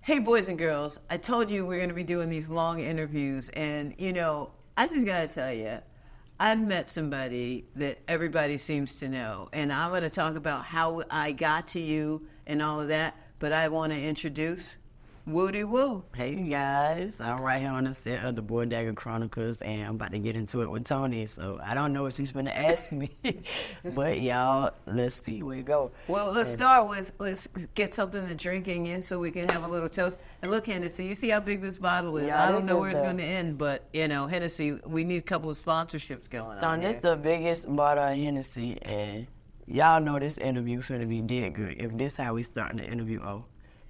Hey, boys and girls, I told you we're going to be doing these long interviews, and, I just got to tell you, I've met somebody that everybody seems to know, and I'm going to talk about how I got to you and all of that, but I want to introduce Wootie Woo. Hey guys, I'm right here on the set of the Boy Dagger Chronicles, and I'm about to get into it with Toni, so I don't know what she's going to ask me, but y'all, let's see where we go. Well, let's get something to drinking in so we can have a little toast. And look, Hennessy, you see how big this bottle is? Yeah, I don't know where it's going to end, but, Hennessy, we need a couple of sponsorships going on. This is the biggest bottle of Hennessy, and y'all know this interview finna be dead good. If this how we starting the interview off.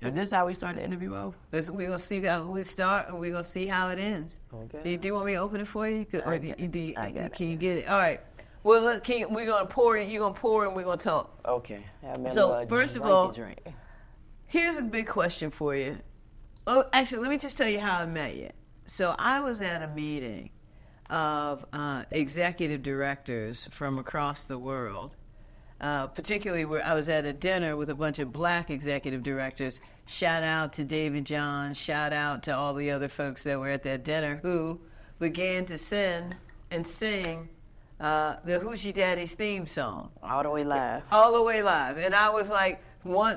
If this how we start the interview off. We're going to see how we start, and we're going to see how it ends. Okay. Do you want me to open it for you? Or can you get it? All right. Well, we're going to pour it, you're going to pour it, and we're going to talk. Okay. So, first of all, here's a big question for you. Oh, actually, let me just tell you how I met you. So I was at a meeting of executive directors from across the world, particularly where I was at a dinner with a bunch of black executive directors. Shout out to David John, shout out to all the other folks that were at that dinner who began to sing the Hoochie Daddies theme song. All the way live. All the way live. And I was like,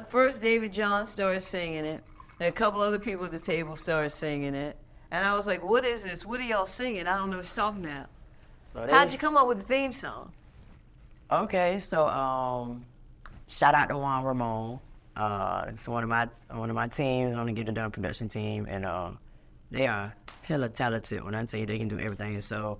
first David John started singing it, and a couple other people at the table started singing it. And I was like, what is this? What are y'all singing? I don't know what you're talking about. So how'd you come up with the theme song? Okay, so shout out to Juan Ramon. It's one of my teams on the Get It Done production team, and they are hella talented. When I tell you they can do everything, so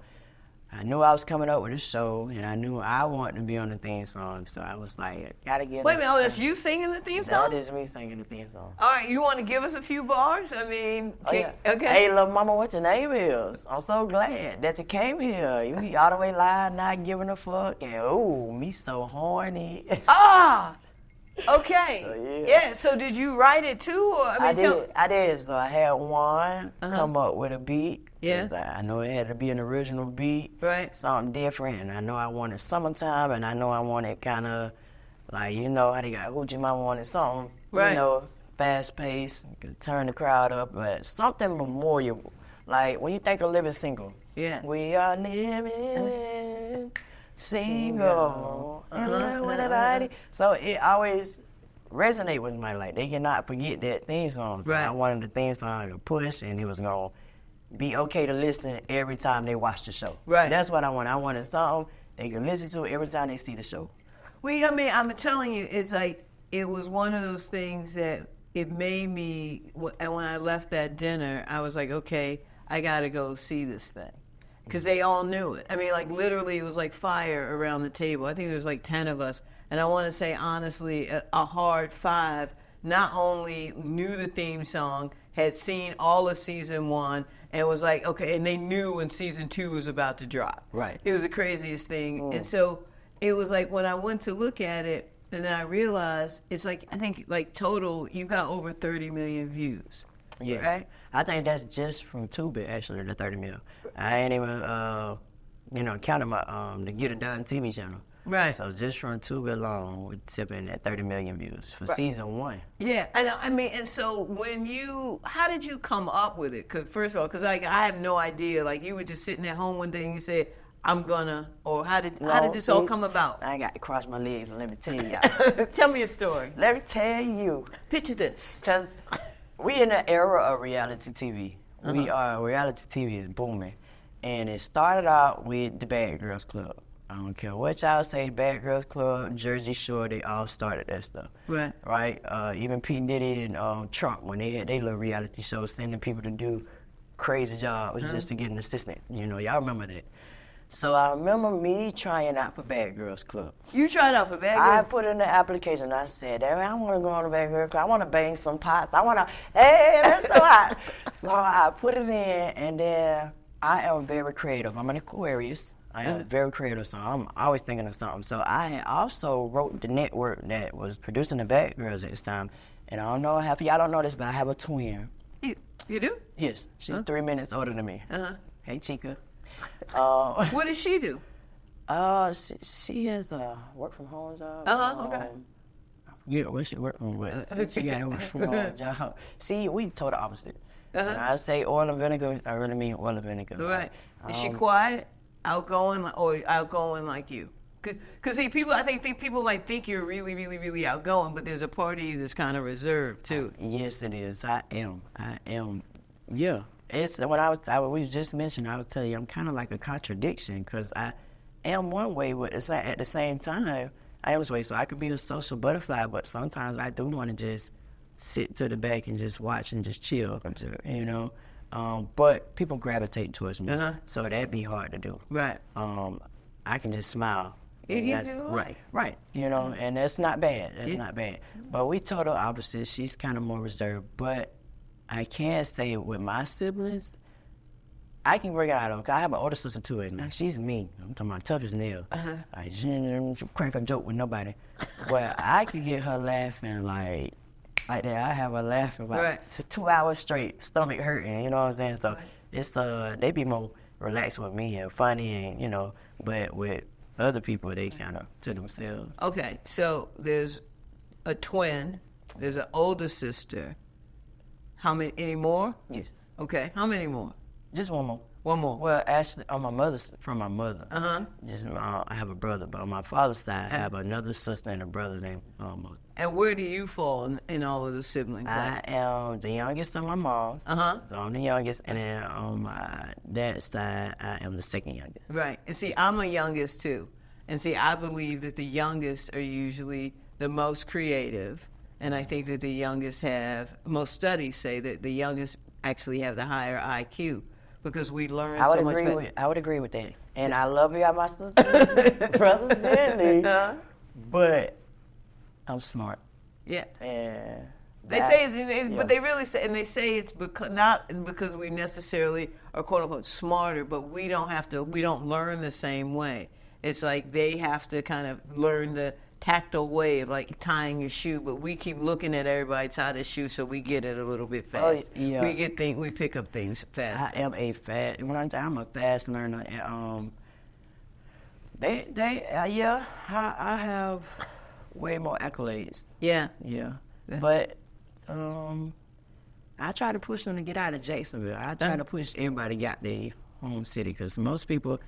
I knew I was coming up with a show, and I knew I wanted to be on the theme song. So I was like, gotta get. Wait a minute, that's you singing the theme song? That is me singing the theme song. All right, you want to give us a few bars? I mean, yeah. Okay. Hey, little mama, what your name is? I'm so glad that you came here. You be all the way live, not giving a fuck, and ooh, me so horny. Okay. So, yeah. So did you write it too? Or, I did. So I had one come up with a beat. Yeah. I know it had to be an original beat. Right. Something different. And I know I wanted summertime, and I know I wanted kind of like, how they got Hoochie Mama wanted something, right. Fast paced, could turn the crowd up, but something memorable. Like when you think of living single. Yeah. We are living single. So it always resonate with me. Like they cannot forget that theme song. So right. I wanted the theme song to push, and it was gonna be okay to listen every time they watch the show. Right. That's what I wanted. I wanted something they can listen to every time they see the show. Well, I mean, I'm telling you, it's like it was one of those things that it made me. And when I left that dinner, I was like, okay, I gotta go see this thing. Because they all knew it. I mean, like, literally, it was like fire around the table. I think there was like 10 of us. And I want to say, honestly, a hard 5 not only knew the theme song, had seen all of season 1, and was like, okay, and they knew when season 2 was about to drop. Right. It was the craziest thing. And so it was like when I went to look at it, and then I realized it's like, I think, like, total, you got over 30 million views. Yes. Right? I think that's just from Tubi, actually, the 30 mil. I ain't even, counting my the Get It Done TV channel. Right. So just from Tubi alone, we're tipping at 30 million views for season 1. Yeah, I mean, and so how did you come up with it? Because first of all, I have no idea. Like you were just sitting at home one day and you said, "I'm gonna," or how did this all come about? I got to cross my legs and let me tell you. Tell me a story. Let me tell you. Picture this. Because we in the era of reality TV. Reality TV is booming. And it started out with the Bad Girls Club. I don't care what y'all say, Bad Girls Club, Jersey Shore, they all started that stuff. Right. Right? Even P. Diddy and Trump, when they had their little reality shows, sending people to do crazy jobs just to get an assistant. Y'all remember that. So I remember me trying out for Bad Girls Club. You tried out for Bad Girls? I put in the application. I said, I want to go on the Bad Girls Club. I want to bang some pots. I want to, hey, that's so hot. So I put it in, and then I am very creative. I'm an Aquarius. I am very creative, so I'm always thinking of something. So I also wrote the network that was producing the Bad Girls at this time. And I don't know, half of y'all don't know this, but I have a twin. You do? Yes. She's 3 minutes older than me. Uh-huh. Hey, Chica. What does she do? She has a work from home job. Okay. I Yeah, what she working with? She got a job. See, we total opposite. When I say oil and vinegar, I really mean oil and vinegar. Right. Is she quiet, outgoing, or outgoing like you? Because see, I think people might think you're really, really, really outgoing, but there's a part of you that's kind of reserved too. Yes, it is. I am. Yeah. It's what we just mentioned. I would tell you, I'm kind of like a contradiction because I am one way, but at the same time, I am this way. So I could be a social butterfly, but sometimes I do want to just sit to the back and just watch and just chill, you know. But people gravitate towards me, so that'd be hard to do. Right. I can just smile. Right. You know, and that's not bad. That's not bad. But we total opposites. She's kind of more reserved. But I can say with my siblings, I can work it out. Okay, I have an older sister too, and she's mean. I'm talking about tough as nails. She don't crack a joke with nobody. But I can get her laughing like that. I have her laughing like 2 hours straight, stomach hurting. You know what I'm saying? So it's they be more relaxed with me and funny, and you know. But with other people, they kind of to themselves. Okay, so there's a twin, there's an older sister. How many? Any more? Yes. Okay, how many more? Just one more. One more. Well, actually, on my mother's, from my mother. Just I have a brother, but on my father's side, I have another sister and a brother named Mother. And where do you fall in all of the siblings? I am the youngest of my mom. So I'm the youngest, and then on my dad's side, I am the second youngest. Right. And see, I'm a youngest too. And see, I believe that the youngest are usually the most creative, and I think that the youngest most studies say that the youngest actually have the higher IQ because we learn so much better. I would agree with that. And I love you, my sister, brothers, Disney. But I'm smart. Yeah. And they say but they really say, and they say it's not because we necessarily are quote unquote smarter, but we don't learn the same way. It's like they have to kind of learn the tactile way of like tying your shoe, but we keep looking at everybody tie the shoe, so we get it a little bit fast. We pick up things fast. I'm a fast learner. I have way more accolades. Yeah. But I try to push them to get out of Jacksonville. I try to push everybody to get their home city because most people,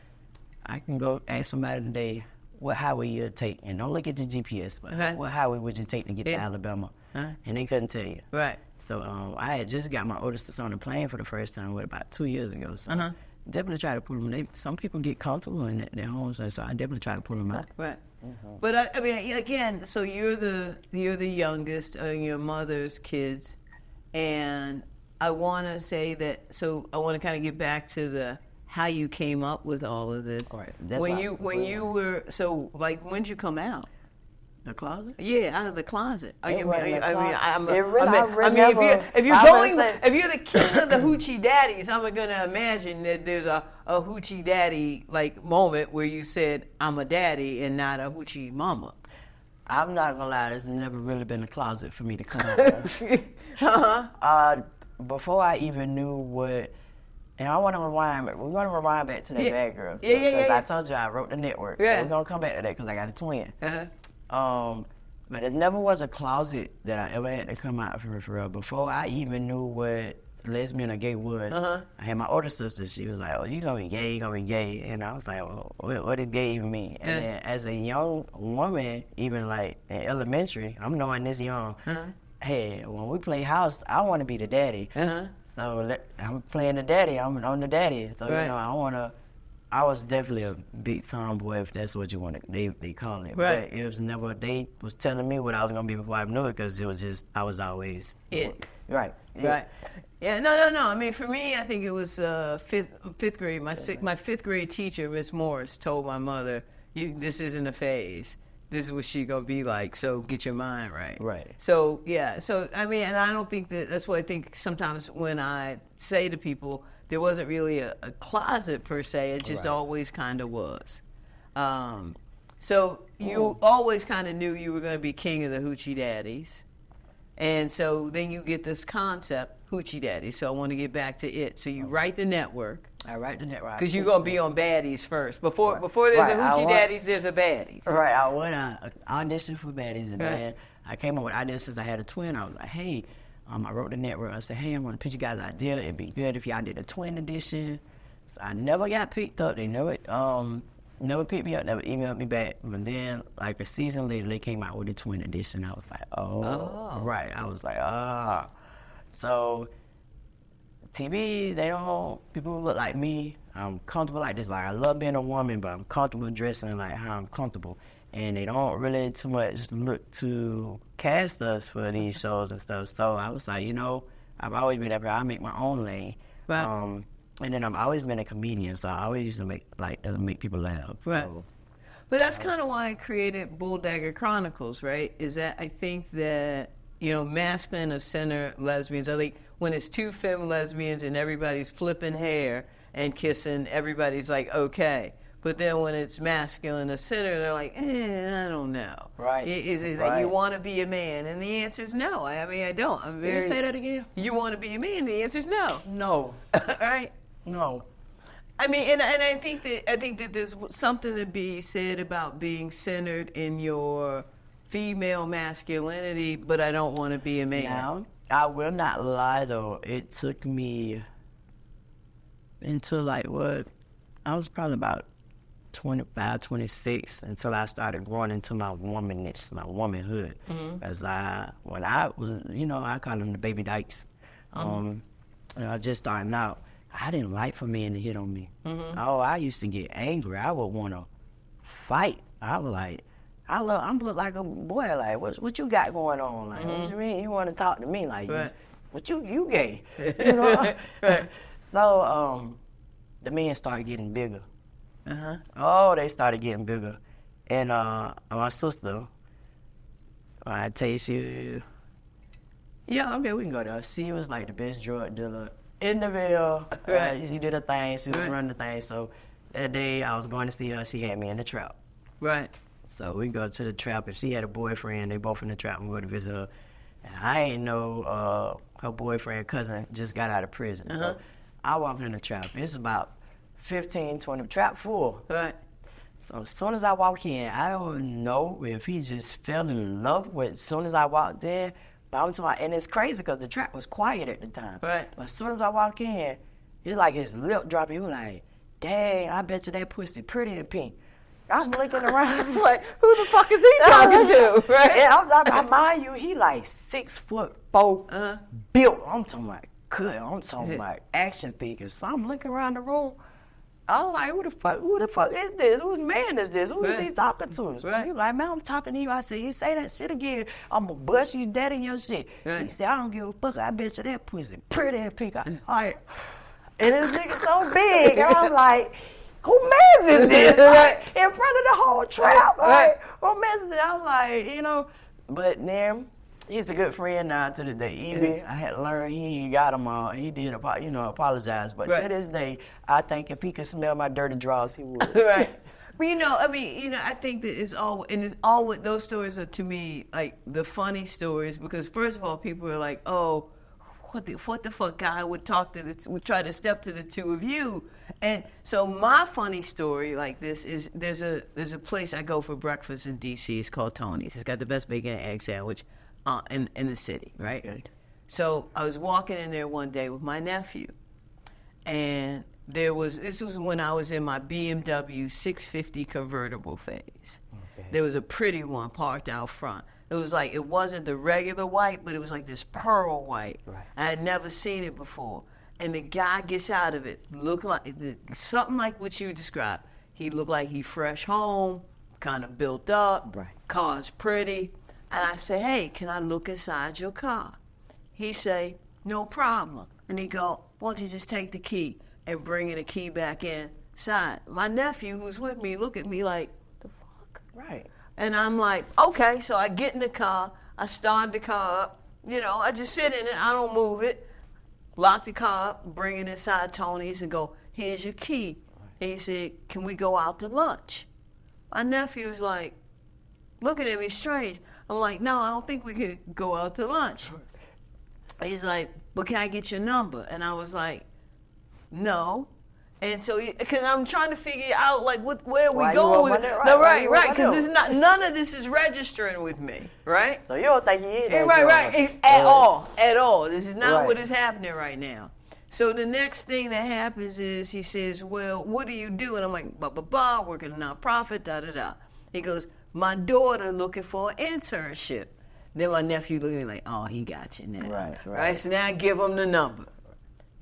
I can go ask somebody today, what highway you take, and don't look at the GPS, but what highway would you take to get to Alabama? And they couldn't tell you. Right. So I had just got my oldest sister on the plane for the first time, about 2 years ago. So definitely try to pull them. Some people get comfortable in their homes, so I definitely try to pull them out. Right. But I mean, again, so you're the youngest of your mother's kids, and I want to say that. So I want to kind of get back to how you came up with all of this. All right. When you were when did you come out? The closet? Yeah, out of the closet. If you're the king of the Hoochie Daddies, I'm gonna imagine that there's a Hoochie Daddy like moment where you said I'm a daddy and not a Hoochie mama. I'm not gonna lie, there's never really been a closet for me to come out. Before I even knew what. And I want to rewind, but we're going to rewind back to that bad girl. Because I told you I wrote the network. Yeah. We're going to come back to that because I got a twin. But it never was a closet that I ever had to come out for real. Before I even knew what lesbian or gay was, I had my older sister. She was like, oh, you're going to be gay. And I was like, well, what did gay even mean? And then as a young woman, even like in elementary, I'm knowing this young, hey, when we play house, I want to be the daddy. So I'm playing the daddy. I'm the daddy. So you know, I was definitely a big tomboy, if that's what you want to. They call it. Right. But it was never. They was telling me what I was gonna be before I knew it, because it was just I was always Right. Yeah. No. I mean, for me, I think it was fifth grade. My fifth grade teacher, Miss Morris, told my mother, "This isn't a phase. This is what she gonna be like, so get your mind right." Right. So, yeah. So, I mean, and I don't think that's what I think sometimes when I say to people, there wasn't really a closet per se. It just always kind of was. So you always kind of knew you were going to be king of the Hoochie Daddies. And so then you get this concept, Hoochie Daddies. So I want to get back to it. So you write the network. I write the network. Because you're going to be on Baddies first. Before there's a Hoochie Daddies, there's a Baddies. Right. I went on audition for Baddies, and then I came up with ideas since I had a twin. I was like, hey, I wrote the network. I said, hey, I'm going to pitch you guys an idea. It'd be good if y'all did a twin edition. So I never got picked up. They never picked me up, never emailed me back. But then, like a season later, they came out with a twin edition. I was like, oh. Right. I was like, ah. So TV, people who look like me, I'm comfortable like this. Like, I love being a woman, but I'm comfortable dressing like how I'm comfortable. And they don't really too much look to cast us for these shows and stuff. So I was like, I've always been I make my own lane. Right. And then I've always been a comedian, so I always used to make people laugh. Right. So, but that's kind of why I created Bulldagger Chronicles, right? Is that I think that, masculine or center lesbians, I think when it's two femme lesbians and everybody's flipping hair and kissing, everybody's like, okay. But then when it's masculine or center, they're like, I don't know. Right. Is it that you want to be a man? And the answer is no. I mean, I don't. I'm very. Can you say that again? You want to be a man? The answer is no. No. Right? No. I mean, and I think that there's something to be said about being centered in your female masculinity, but I don't want to be a man. Now, I will not lie though. It took me until I was probably about 25, 26 until I started growing into my womanness, my womanhood. As when I was, I call them the baby dykes. And I just starting out. I didn't like for men to hit on me. Oh, I used to get angry. I would want to fight. I was like, I'm like a boy. Like, what you got going on? Like, what you mean? You want to talk to me? Like, what you gay? Right. So, the men started getting bigger. Oh, they started getting bigger. And my sister, I tell you, we can go there. She was like the best drug dealer in the Ville. Right. She did her thing. She was running the thing. So that day I was going to see her. She had me in the trap. Right. So we go to the trap, and she had a boyfriend. They both in the trap, and we go to visit her. And I ain't know her boyfriend cousin just got out of prison. So I walked in the trap. It's about 15, 20, trap full. Right. So as soon as I walk in, I don't know if he just fell in love with as soon as I walked in. But I'm talking, and it's crazy because the trap was quiet at the time. Right. But as soon as I walk in, it's like his lip dropped. He was like, dang, I bet you that pussy pretty and pink. I'm looking around, I'm like, who the fuck is he talking to? Right? And I mind you, he like 6'4", built. I'm talking about good. I'm talking about action figures. So I'm looking around the room. I'm like, who the fuck is this? Whose man is this? Who is he talking to? So he like, man, I'm talking to you. I said, you say that shit again, I'm going to bust you dead in your shit. Right. He said, I don't give a fuck. I bet you that pussy pretty and pink. All right. And this nigga so big. And I'm like, who mess is this? Like, in front of the whole trap. Like, who mess is this? I'm like, But then, he's a good friend now to this day. Even I had to learn he ain't got them all. He did, apologize. But to this day, I think if he could smell my dirty drawers, he would. Right. Well, I think that it's all what those stories are to me, like the funny stories, because first of all, people are like, oh, what the fuck guy would try to step to the two of you. And so my funny story like this is there's a place I go for breakfast in D.C. It's called Toni's. It's got the best bacon and egg sandwich in the city, right? So I was walking in there one day with my nephew, and this was when I was in my BMW 650 convertible phase. Okay. There was a pretty one parked out front. It was like, it wasn't the regular white, but it was like this pearl white. Right. I had never seen it before. And the guy gets out of it, looked like something like what you described. He looked like he fresh home, kind of built up, car's pretty. And I say, hey, can I look inside your car? He say, no problem. And he go, why don't you just take the key and bring the key back inside? My nephew, who's with me, look at me like, the fuck? Right. And I'm like, okay. So I get in the car. I start the car up. I just sit in it. I don't move it. Lock the car up, bring it inside Tony's and go, here's your key. And he said, can we go out to lunch? My nephew's like, looking at me strange. I'm like, no, I don't think we could go out to lunch. He's like, but can I get your number? And I was like, no. And so, because I'm trying to figure out, like, where we Why going with you it. want No, right, right, because none of this is registering with me, right? So you don't think he is that Right, at all. This is not Right. what is happening right now. So the next thing that happens is he says, well, what do you do? And I'm like, working a nonprofit, da-da-da. He goes, my daughter looking for an internship. Then my nephew looking like, oh, he got you now. Right. So now I give him the number.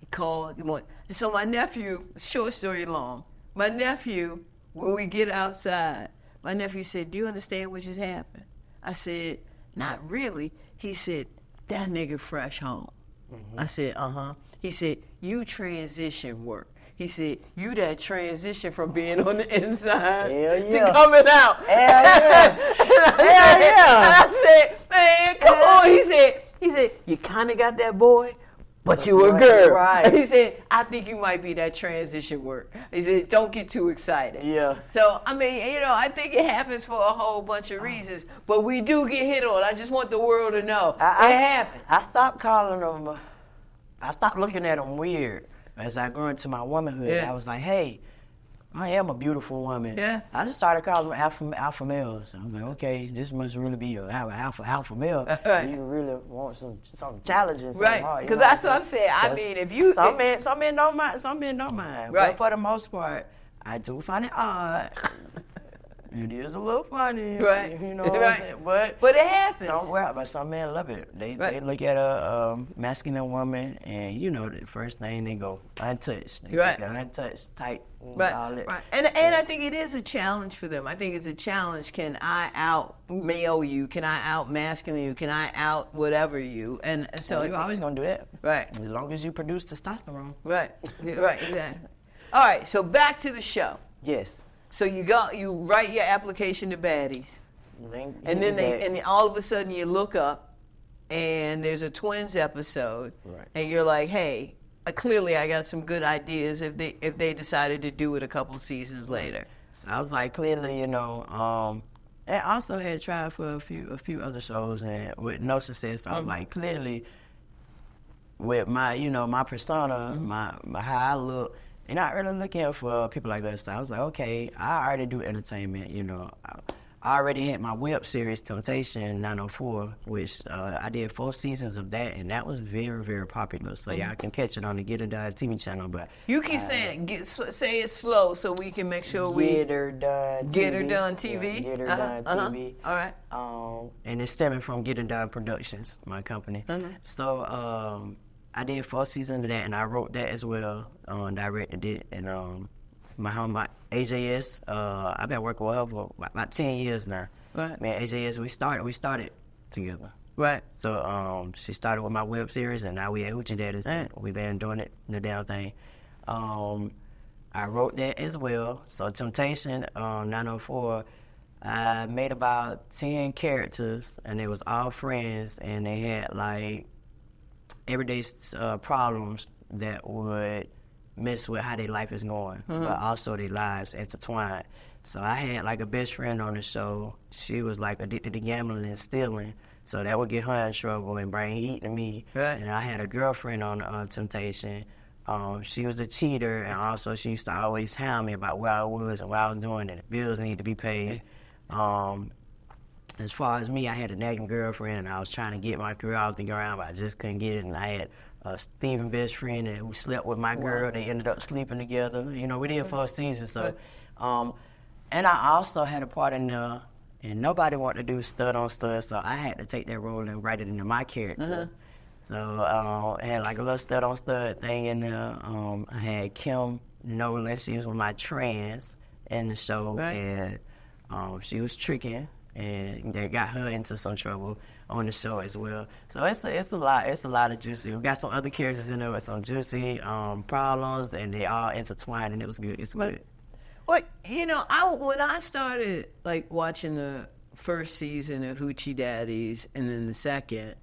He called. And so my nephew, short story long, my nephew, when we get outside, my nephew said, do you understand what just happened? I said, not really. He said, that nigga fresh home. Mm-hmm. I said, uh-huh. He said, you transition work. He said, you that transition from being on the inside to coming out. Hell yeah. And I said, man, come on. He said, you kind of got that boy, but you a girl. Right. He said, I think you might be that transition work. He said, don't get too excited. Yeah. So, I mean, I think it happens for a whole bunch of reasons, but we do get hit on. I just want the world to know. It happens. I stopped calling them, I stopped looking at them weird. As I grew into my womanhood, I was like, hey, I am a beautiful woman. Yeah. I just started calling them alpha males. I was like, okay, this must really be an alpha male. Right. You really want some challenges. Right. Because that's what I'm saying. I mean, if you... Some men don't mind. Some men don't mind. Right. But for the most part, I do find it odd. It is a little funny. Right. You know what I'm saying? But it happens. But some men love it. They look at a masculine woman, and the first thing they go, untouched. They right. Untouched, tight, right. all that. Right. And I think it is a challenge for them. I think it's a challenge. Can I out male you? Can I out masculine you? Can I out whatever you? And so you're always gonna do that. Right. As long as you produce testosterone. Right. Right. Exactly. All right. So back to the show. Yes. So you write your application to Baddies, and then all of a sudden you look up, and there's a Twins episode, right. And you're like, hey, clearly I got some good ideas if they decided to do it a couple seasons later. So I was like, clearly, and I also had tried for a few other shows and with no success. So I was like, clearly, with my my persona, my how I look. And not really looking for people like that. So I was like, okay, I already do entertainment, I already had my web series, Temptation 904, which I did 4 seasons of that, and that was very, very popular. So y'all can catch it on the Get Her Done TV channel. But you keep saying it. Say it slow so we can make sure Get Her Done TV. Get Her Done TV. Get Her Done TV. All right. And it's stemming from Get Her Done Productions, my company. So I did 4 seasons of that, and I wrote that as well, directed it, and my AJS, I've been working with her for about 10 years now. Right. Man, AJS, we started together. Right. So she started with my web series, and now we at Hoochie Daddies, and we've been doing it, the damn thing. I wrote that as well. So Temptation 904, I made about 10 characters, and they was all friends, and they had like everyday problems that would mess with how their life is going, but also their lives intertwined. So I had like a best friend on the show. She was like addicted to gambling and stealing, so that would get her in trouble and bring heat to me. Right. And I had a girlfriend on Temptation. She was a cheater, and also she used to always hound me about where I was and what I was doing, and the bills need to be paid. As far as me, I had a nagging girlfriend, and I was trying to get my career off the ground, but I just couldn't get it. And I had a Steven best friend, and we slept with my girl. They ended up sleeping together. We did 4 seasons. So, and I also had a part in there, and nobody wanted to do stud on stud, so I had to take that role and write it into my character. So I had like a little stud on stud thing in there. I had Kim Nolan. She was my trans in the show, and she was tricking. And they got her into some trouble on the show as well. So it's a lot of juicy. We got some other characters in there with some juicy problems, and they all intertwined, and it was good. It's good. Well, when I started like watching the first season of Hoochie Daddies and then the second,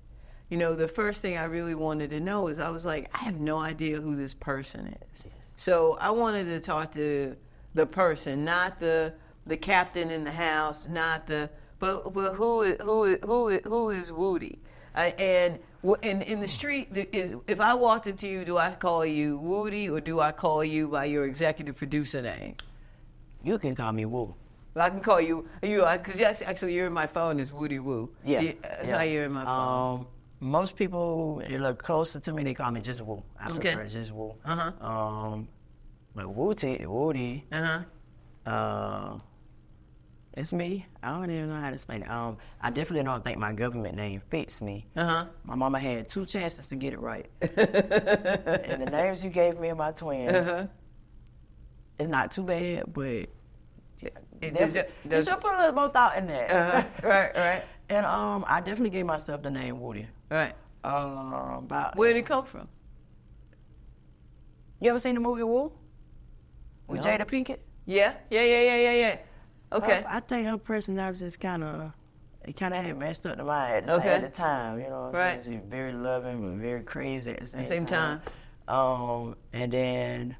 the first thing I really wanted to know is I was like, I have no idea who this person is. Yes. So I wanted to talk to the person, not the captain in the house, not the. But who is Wootie? And In the street, if I walked up to you, do I call you Wootie or do I call you by your executive producer name? You can call me Woo. I can call you, because actually you're in my phone as Wootie Woo. Yeah. That's how you're in my phone. Most people that look closer to me, they call me just Woo. I prefer just Woo. But Wootie, it's me. I don't even know how to explain it. I definitely don't think my government name fits me. My mama had 2 chances to get it right. And the names you gave me and my twin, it's not too bad, but you should put a little more thought in there. Right. And I definitely gave myself the name Woody. Right. Where did it come from? You ever seen the movie Woo? With Jada Pinkett? Yeah. Okay. I think her personality just kind of had messed up the mind at the time. You know, right. She's very loving but very crazy at the same time. And then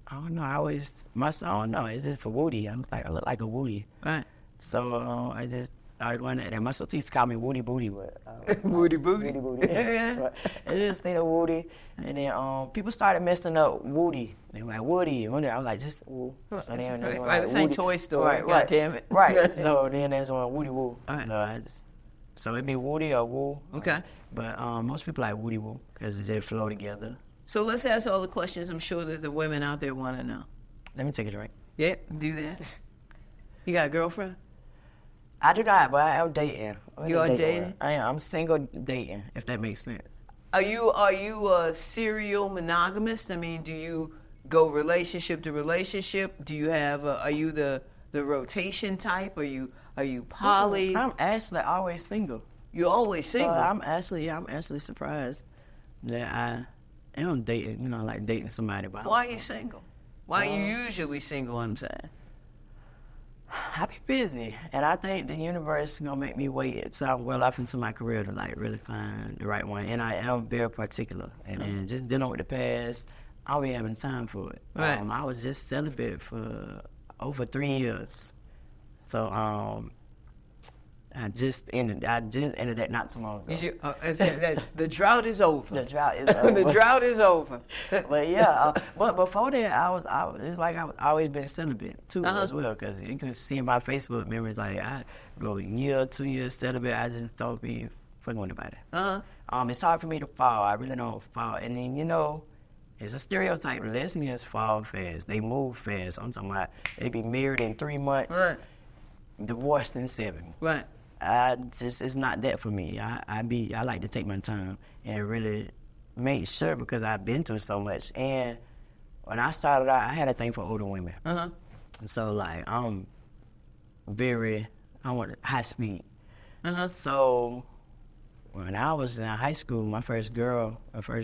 I don't know. I don't know. It's just a Woody. I look like a Woody. Right. So I just started going at that. My sister used to call me Woody Booty. Woody Booty. Woody Booty. But it just stayed a Woody. And then people started messing up Woody. They were like, Woody. I was like, just Woo. So then right. This ain't Toy Story. Right. God damn it. Right. So then that's when Woody Woo. Right. So it'd be Woody or Woo. Okay. But most people like Woody Woo because they flow together. So let's ask all the questions I'm sure that the women out there want to know. Let me take a drink. Yeah, do that. You got a girlfriend? I do not, but I am dating. You are dating? I am. I'm single dating, if that makes sense. Are you a serial monogamist? I mean, do you go relationship to relationship? Do you have? Are you the rotation type? Are you poly? I'm actually always single. You're always single. I'm actually surprised that I am dating. Like dating somebody. But why are you single? Why are you usually single? I'm saying. I be busy, and I think the universe is gonna make me wait until I'm well off into my career to like really find the right one. And I am very particular, and then just dealing with the past, I'll be having time for it. Right. I was just celibate for over 3 years, so I just ended that not too long ago. The drought is over. The drought is over. The drought is over. But yeah, but before that, it's like I've always been celibate too as well, because you can see in my Facebook memories, like I go a year, 2 years celibate. I just don't be fucking with anybody. It's hard for me to fall. I really don't fall, and then it's a stereotype. Lesbians fall fast. They move fast. I'm talking about they be married in 3 months, right. Divorced in 7. Right. It's not that for me. I like to take my time and really make sure, because I've been through so much. And when I started out, I had a thing for older women. So like I want high speed. So when I was in high school, my first girl for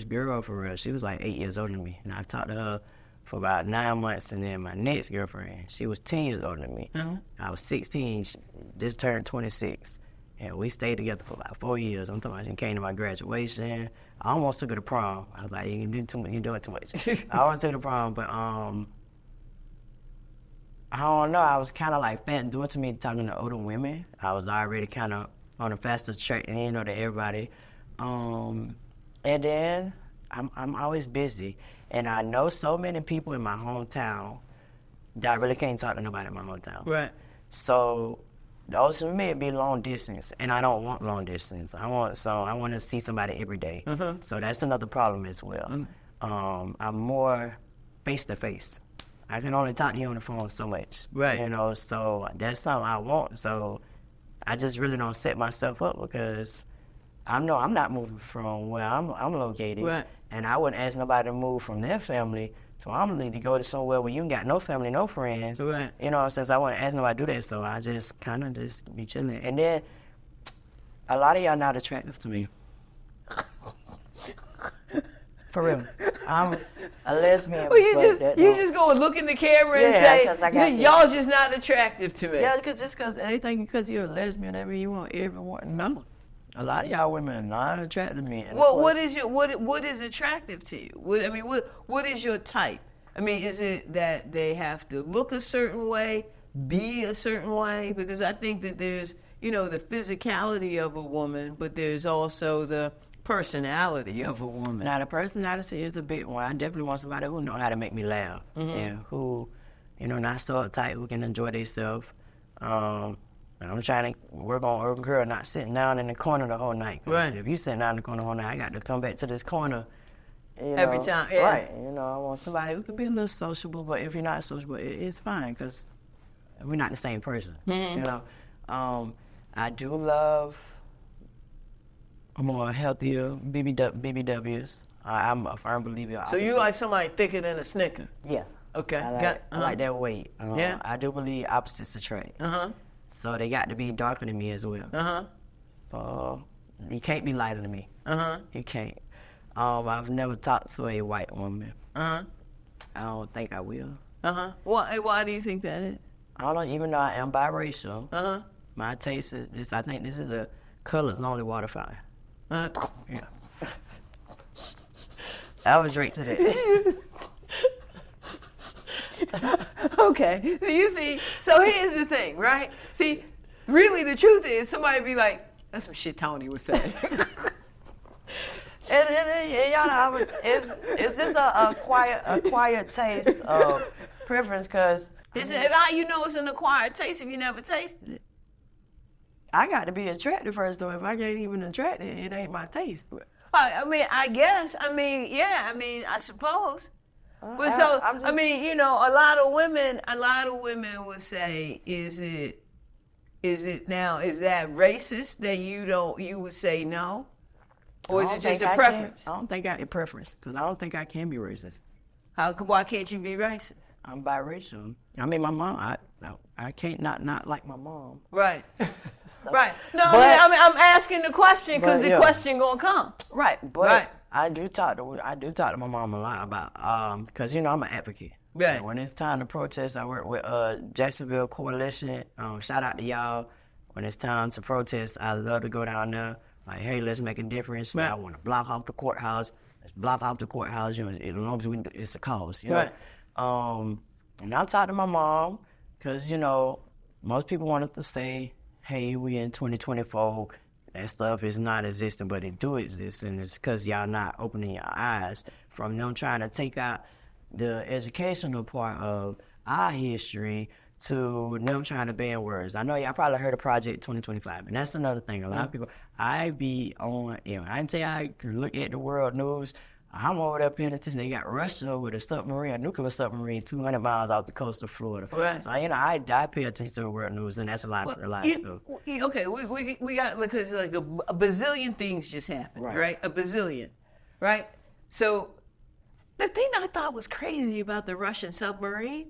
real, she was like 8 years older than me, and I talked to her for about 9 months. And then my next girlfriend, she was 10 years older than me. I was 16, she just turned 26. And we stayed together for about 4 years. I'm talking about she came to my graduation. I almost took her to prom. I was like, you're doing too much. I almost took her to prom, but I don't know. I was kind of like doing to me talking to older women. I was already kind of on a faster track than to everybody. And then I'm always busy. And I know so many people in my hometown that I really can't talk to nobody in my hometown. Right. So those for me would be long distance, and I don't want long distance. I want to see somebody every day. So that's another problem as well. I'm more face to face. I can only talk to you on the phone so much. Right. So that's something I want. So I just really don't set myself up, because I know I'm not moving from where I'm located. Right. And I wouldn't ask nobody to move from their family, so I'm gonna need to go to somewhere where you ain't got no family, no friends. Right. Since I wouldn't ask nobody to do that, so I just kind of just be chilling. And then a lot of y'all not attractive to me. For real. I'm a lesbian. Well, you just go and look in the camera and say, y'all just not attractive to me. Yeah, because you're a lesbian, you want everyone to know. A lot of y'all women are not attracted to me. Well, what is attractive to you? What is your type? I mean, is it that they have to look a certain way, be a certain way? Because I think that there's, the physicality of a woman, but there's also the personality of a woman. Now, the personality is a big one. I definitely want somebody who know how to make me laugh and who, not so uptight, who can enjoy themselves. And I'm trying to work on urban girl, not sitting down in the corner the whole night. Right. If you sitting down in the corner the whole night, I got to come back to this corner. Every time, yeah. Right. I want somebody who can be a little sociable, but if you're not sociable, it's fine because we're not the same person. I do love more healthier BBWs. I'm a firm believer. So you like somebody thicker than a Snicker? Yeah. Okay. I like that weight. Yeah. I do believe opposites attract. So they got to be darker than me as well. You can't be lighter than me. You can't. I've never talked to a white woman. I don't think I will. Why do you think that is? I don't know, even though I am biracial. My taste is this. I think this is a colors only water fountain. Yeah. I was drink to that. Okay. So you see, so here's the thing, right? See, really the truth is somebody be like, that's what shit Toni would say. And y'all know, it's just a quiet taste of preference because... How you know it's an acquired taste if you never tasted it? I got to be attracted first, though. If I can't even attract it, it ain't my taste. I guess. I suppose. But so, I'm just, a lot of women would say, is that racist that you would say no? Or is it just a preference? I don't think I have preference, because I don't think I can be racist. Why can't you be racist? I'm biracial. I mean, my mom, I can't not like my mom. Right. Right. No, I'm asking the question because the question gonna come. Right. But I do talk to my mom a lot about because I'm an advocate. Right. And when it's time to protest, I work with Jacksonville Coalition. Shout out to y'all. When it's time to protest, I love to go down there. Like, hey, let's make a difference. Right. I want to block off the courthouse. Let's block off the courthouse. As long as it's a cause. Right. And I talk to my mom because most people wanted to say, hey, we in 2024. That stuff is not existing, but it do exist, and it's because y'all not opening your eyes from them trying to take out the educational part of our history to them trying to ban words. I know y'all probably heard of Project 2025, and that's another thing. A lot of people, I be on, I can tell you I can look at the world news. I'm over there paying attention. They got Russia with a nuclear submarine 200 miles off the coast of Florida. Right. So, I pay attention to the world news, and that's a lot of stuff. Okay, we got, because like a bazillion things just happened, right? A bazillion, right? So the thing I thought was crazy about the Russian submarine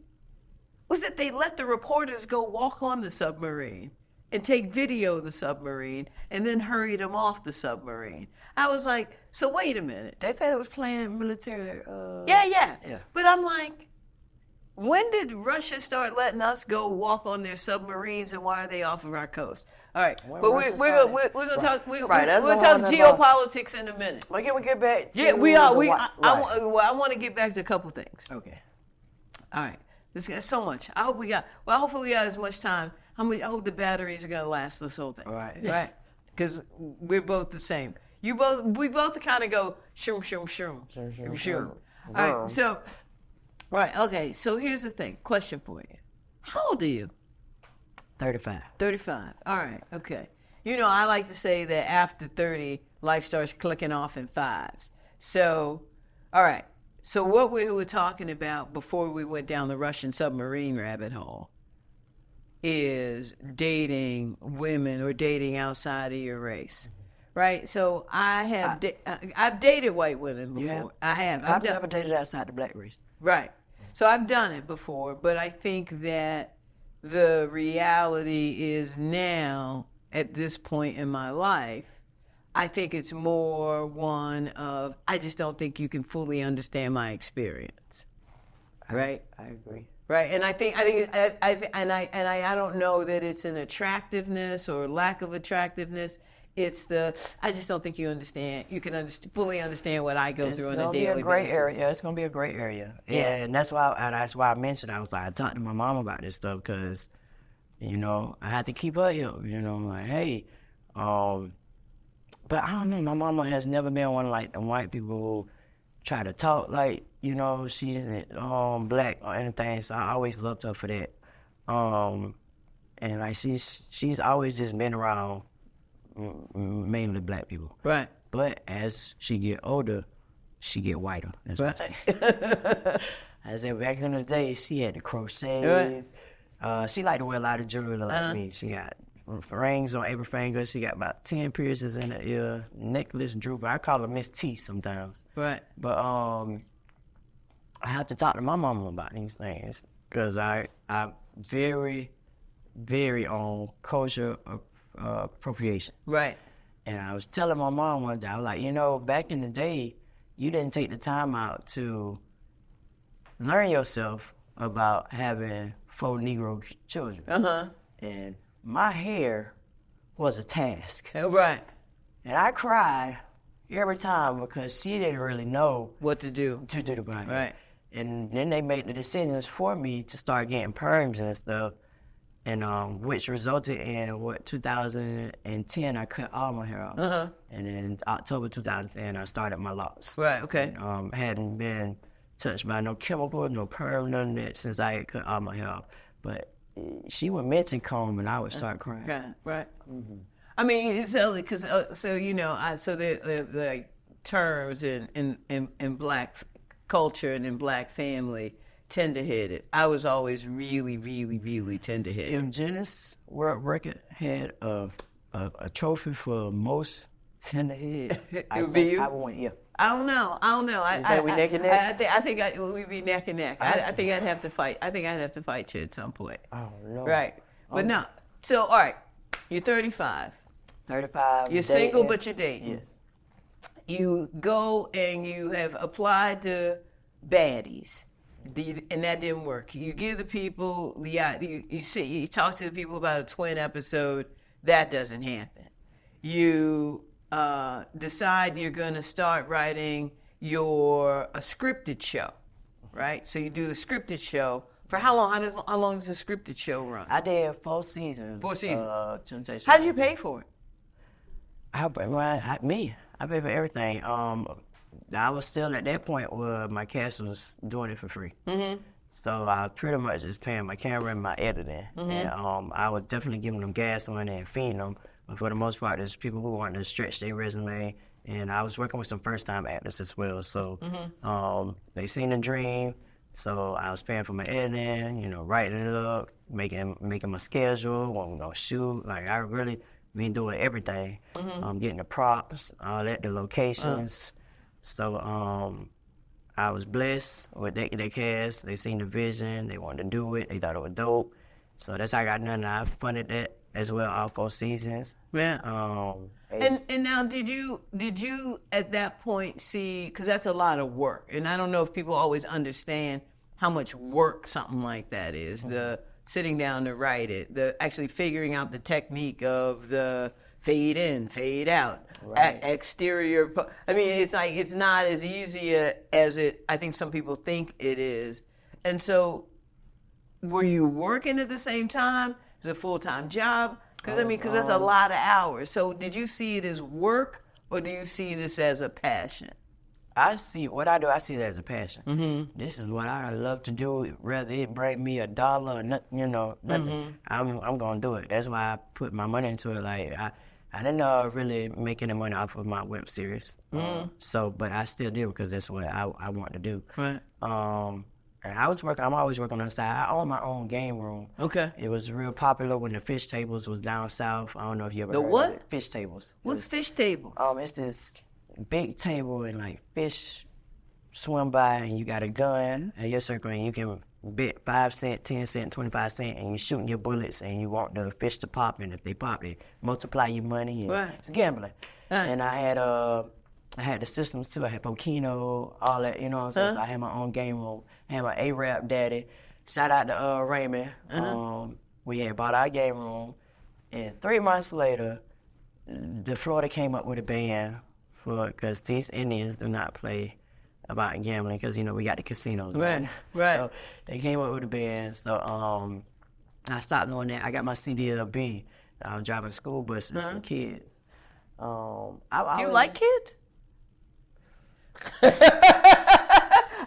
was that they let the reporters go walk on the submarine and take video of the submarine and then hurried them off the submarine. I was like, so wait a minute. They said it was playing military. Yeah. But I'm like, when did Russia start letting us go walk on their submarines, and why are they off of our coast? All right, but we're gonna talk. We're gonna talk geopolitics in a minute. Well, can we get back? Yeah, we are. I want to get back to a couple things. Okay. All right. This got so much. I hope we got. Well, hopefully we got as much time. I hope the batteries are gonna last this whole thing. Right. Because we're both the same. We both kind of go shoom. All right. So, okay. So here's the thing. Question for you. How old are you? 35. 35. All right. Okay. I like to say that after 30, life starts clicking off in fives. So, all right. So what we were talking about before we went down the Russian submarine rabbit hole is dating women or dating outside of your race, right? So I've dated white women before. Yeah. I have. I've never dated outside the black race. Right. So I've done it before, but I think that the reality is now, at this point in my life, I think it's more one of, I just don't think you can fully understand my experience. Right? I agree. Right, and I don't know that it's an attractiveness or lack of attractiveness. It's I just don't think you understand. You can fully understand what I go through on a daily basis. It's gonna be a gray area. It's gonna be a gray area. Yeah, and that's why I mentioned. I was like, I talked to my mom about this stuff because, I had to keep her here. I'm like, hey, But I don't know, my mama has never been one like the white people who try to talk like, you know, she's black or anything. So I always loved her for that. And like she's always just been around mainly black people. Right. But as she get older, she get whiter. That's what I said back in the day, she had the crochets. Right. She liked to wear a lot of jewelry like me. She got rings on every finger. She got about 10 piercings in her ear, necklace droop. I call her Miss T sometimes. Right. But I have to talk to my mama about these things because I'm very, very on culture appropriation. Right. And I was telling my mom one day, I was like, you know, back in the day, you didn't take the time out to learn yourself about having 4 Negro children. And my hair was a task. Right. And I cried every time because she didn't really know what to do about it. Right. And then they made the decisions for me to start getting perms and stuff. And which resulted in 2010 I cut all my hair off. And then October 2010 I started my locks. Right, okay. And, hadn't been touched by no chemical, no perm, none of that since I had cut all my hair off. But she would mention comb and I would start crying. Right. I mean, it's only because so you know, so the like terms in black culture and in black family. Tender-headed. I was always really, really, really tender-headed. If Guinness World Record had a trophy for most tender-headed, it would be you? I would win, yeah. I don't know. We neck and neck? I think we'd be neck and neck. I think I'd have to fight. I think I'd have to fight you at some point. Oh, no. Right. But no. So, all right. You're 35. 35. You're single, but you're dating. Yes. You go and you have applied to baddies. And that didn't work. You give the people, you talk to the people about a twin episode, that doesn't happen. You decide you're going to start writing a scripted show, right? So you do the scripted show. For how long? How long does the scripted show run? I did 4 seasons. 4 seasons. How did you pay for it? I paid for everything. I was still at that point where my cast was doing it for free. So I was pretty much just paying my camera and my editing. And I was definitely giving them gas on it and feeding them. But for the most part, there's people who wanted to stretch their resume. And I was working with some first-time actors as well. So they seen the dream. So I was paying for my editing, writing it up, making my schedule, when we're going to shoot. Like, I really been doing everything. Getting the props, all that, the locations. So I was blessed with their cast. They seen the vision. They wanted to do it. They thought it was dope. So that's how I got done. I funded that as well, all 4 seasons. Yeah. And now, did you at that point see? Because that's a lot of work, and I don't know if people always understand how much work something like that is. The sitting down to write it, the actually figuring out the technique of the fade in, fade out, exterior. I mean, it's not as easy as I think some people think it is. And so, were you working at the same time? Is it a full-time job? Because that's a lot of hours. So, did you see it as work, or do you see this as a passion? I see it as a passion. This is what I love to do. Whether it bring me $1 or nothing, I'm gonna do it. That's why I put my money into it. Like I didn't really make any money off of my web series. But I still did because that's what I want to do. Right. And I'm always working on the side. I own my own game room. Okay. It was real popular when the fish tables was down south. I don't know if you ever heard what? of it. Fish tables. What's fish table? It's this big table and like fish swim by and you got a gun and you're circling and you can bet 5 cents, 10 cents, 25 cents and you're shooting your bullets and you want the fish to pop, and if they pop, they multiply your money. And it's gambling. And I had the systems too. I had Pokino, all that, So I had my own game room. I had my A-Rap daddy. Shout out to Raymond. We had bought our game room. And 3 months later, the Florida came up with a ban because these Indians do not play about gambling because, we got the casinos. Right. So they came up with a ban. So I stopped doing that. I got my CDLB. I was driving school buses for kids. Do you like kids?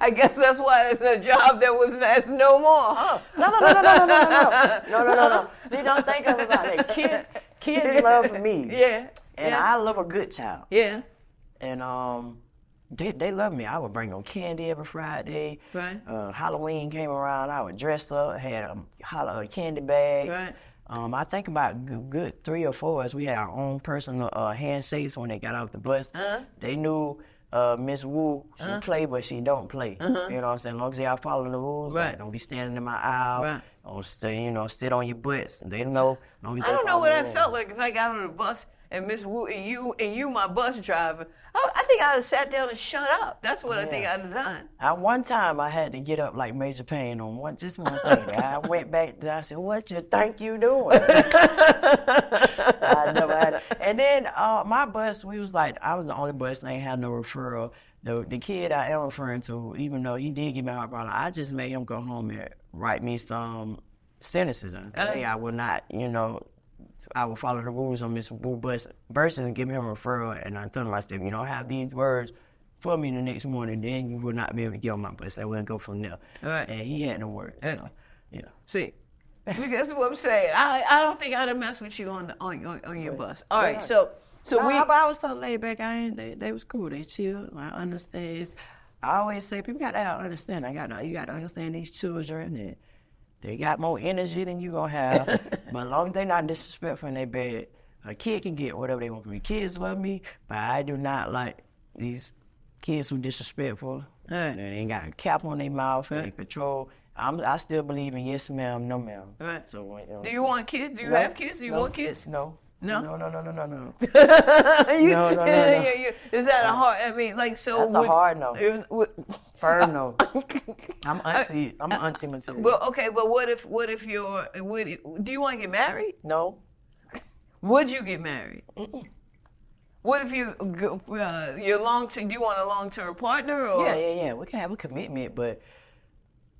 I guess that's why it's a job that's no more, huh? No. They don't think of it like that. Kids love me. Yeah. And I love a good child. Yeah. And they love me. I would bring them candy every Friday. Right. Halloween came around, I would dress up, had candy bags. Right. I think about good 3 or 4 as we had our own personal handshakes when they got off the bus. They knew Miss Woo, she play, but she don't play. You know what I'm saying? As long as y'all follow the rules, Right. like, don't be standing in my aisle. Right. Don't stay, sit on your butts. They know. I don't know what I felt like if I got on the bus and Miss Wu and you my bus driver. I think I would have sat down and shut up. That's what I think I'd have done. One time I had to get up like Major Payne on just one second. I went back I said, "What you think you doing?" I never had it. And then my bus, we was like, I was the only bus that ain't had no referral. The kid I am referring to, even though he did give me a hard problem, I just made him go home and write me some sentences and say, hey, I will not, I will follow the rules on Miss Wu bus versus give him a referral. And I told him, I said, if you don't have these words for me the next morning, then you will not be able to get on my bus. I wouldn't go from there. All right. And he had no words. So, yeah. See, that's what I'm saying. I don't think I'd have messed with you on your bus. All right, so I was so laid back. They was cool. They chill. I understand. I always say people got to understand. You got to understand these children. And they got more energy than you gonna have. But as long as they not disrespectful in their bed, a kid can get whatever they want from me. Kids love me, but I do not like these kids who disrespectful. They ain't got a cap on their mouth. They control. I still believe in yes ma'am, no ma'am. Right. So do you want kids? Do you have kids? Do you want kids? No. No. No. No. No. Is that a hard? I mean, like so. That's a hard no. Firm no. I'm auntie material. Well, okay, but what if you're? Do you want to get married? No. Would you get married? Mm-mm. What if you're long-term? Do you want a long-term partner? Or? Yeah. We can have a commitment, but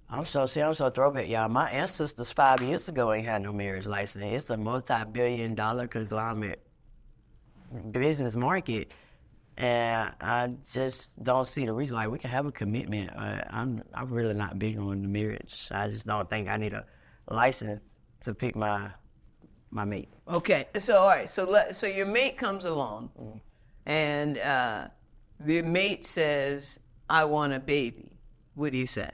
I'm so throwback, y'all. My ancestors 5 years ago ain't had no marriage license. It's a multi-billion-dollar conglomerate business market, and I just don't see the reason why we can have a commitment. I'm really not big on the marriage. I just don't think I need a license to pick my mate. Okay, so all right, so your mate comes along, and the mate says, "I want a baby." What do you say?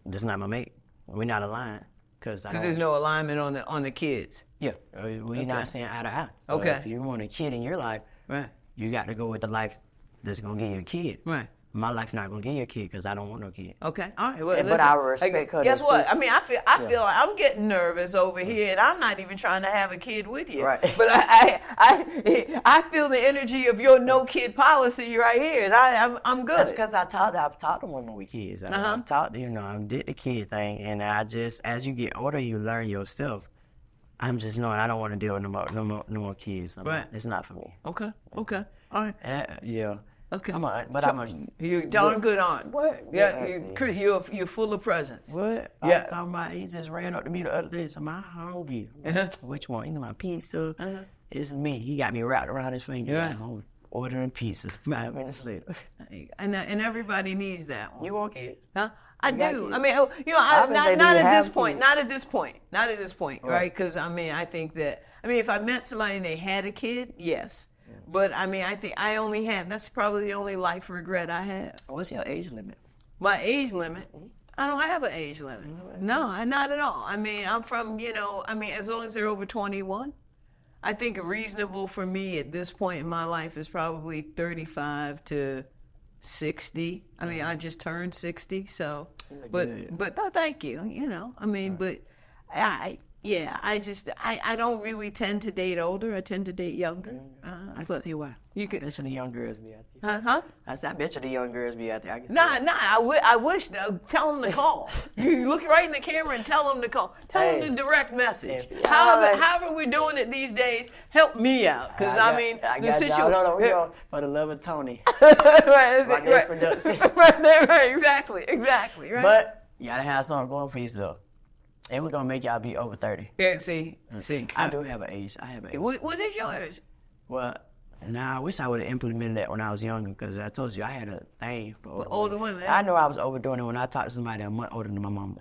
That's not my mate. We're not aligned because there's no alignment on the kids. Yeah, we're not saying eye to eye. So okay. If you want a kid in your life, right, you got to go with the life that's gonna give you a kid. Right. My life not gonna give you a kid because I don't want no kid. Okay, all right. Well, but I respect her. Guess what? I mean, I feel like I'm getting nervous over here, and I'm not even trying to have a kid with you. Right. But I feel the energy of your no kid policy right here, and I'm good. That's because I've taught them women with kids. I've taught I did the kid thing, and I just as you get older, you learn yourself. I'm just knowing I don't want to deal with no more kids. It's not for me. Okay. All right. Yeah. Okay. You're darn good aunt. What? Yeah, you're full of presents. What? Yeah. I was talking about, he just ran up to me the other day, so I'm hungry. Which one? My pizza? It's me. He got me wrapped around his finger. Yeah. I'm ordering pizza 5 minutes later. And everybody needs that one. You want kids? Huh? I do. Kids. I mean, not at this point. Not at this point, right? Because I think that if I met somebody and they had a kid, yes. But I think that's probably the only life regret I have. What's your age limit? My age limit? I don't have an age limit. No, not at all. I'm from, as long as they're over 21. I think reasonable for me at this point in my life is probably 35 to 60. I just turned 60, so. But no, thank you. But I don't really tend to date older. I tend to date younger. I can see why. You could. I bet you the young girls be out there. Huh? I bet you the young girls be out there. I wish. Tell them to call. You look right in the camera and tell them to call. Tell them the direct message. However we're doing it these days, help me out. Because the situation. No, for the love of Toni. right. Production. Right. Exactly. Right. But you gotta have something going for yourself. And we're gonna make y'all be over 30. Yeah. See. I do have an age. What is yours? Well, Now, I wish I would have implemented that when I was younger, because I told you I had a thing for older women. I know I was overdoing it when I talked to somebody a month older than my mama.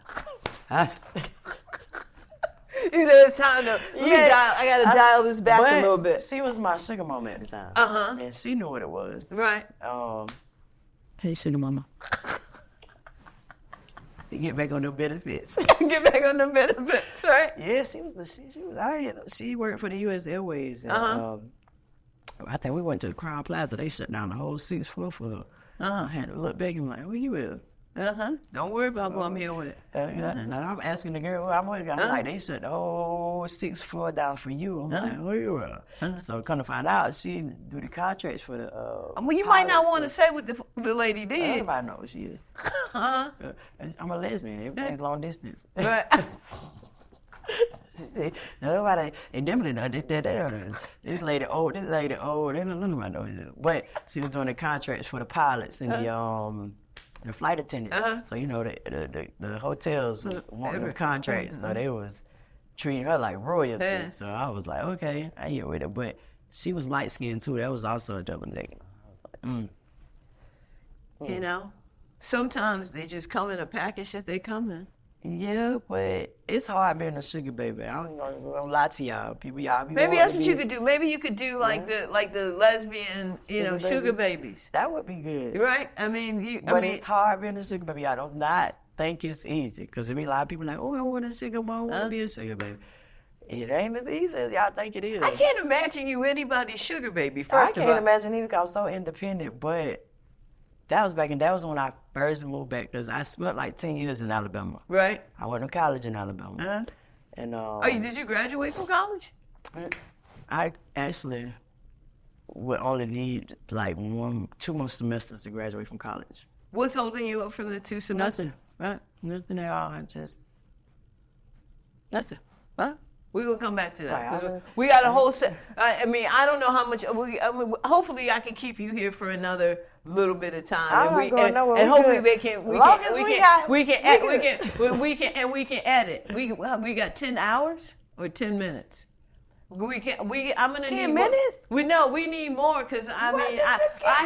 He said it's time to I gotta dial this back a little bit. She was my sugar mama at the time. And she knew what it was. Right. Hey, sugar mama. Get back on the benefits. Get back on the benefits, right? Yeah, she was she worked for the U.S. Airways. And, I think we went to the Crown Plaza. They shut down the whole 6th floor for her. I had to look back and like, where you at? Don't worry about going here with it. And I'm asking the girl where I'm with. I'm like, they shut the whole 6th floor down for you. I'm like, where you at? So come to find out, she do the contracts for the well, you might not want to say what the lady did. Everybody knows what she is. I'm a lesbian. Everything's long distance. Right. Nobody, and them this lady old, they don't know about those. But she was doing the contracts for the pilots and the flight attendants. So, you know, the hotels wanted the contracts, so they was treating her like royalty. So I was like, okay, I get with it. But she was light-skinned, too. That was also a double negative. You know, sometimes they just come in a package that they come in. Yeah, but it's hard being a sugar baby. I ain't gonna lie to y'all. Y'all be maybe that's what you could do. Maybe you could do like the lesbian, sugar babies. That would be good, right? I mean, it's hard being a sugar baby. I do not think it's easy, because there be a lot of people like, oh, I want a sugar mom, I want to be a sugar baby. It ain't as easy as y'all think it is. I can't imagine you anybody's sugar baby. I can't imagine either, because I was so independent, but. That was when I first moved back, because I spent like 10 years in Alabama. Right. I went to college in Alabama. And did you graduate from college? I actually would only need like 2 more semesters to graduate from college. What's holding you up from the 2 semesters? Nothing. Right? Nothing at all. Nothing. Huh? We're going to come back to that. We got a whole set. I mean, I don't know how much. Hopefully, I can keep you here for another little bit of time. And hopefully, we can edit. We got 10 hours or 10 minutes. I'm gonna 10 minutes. We need more, because I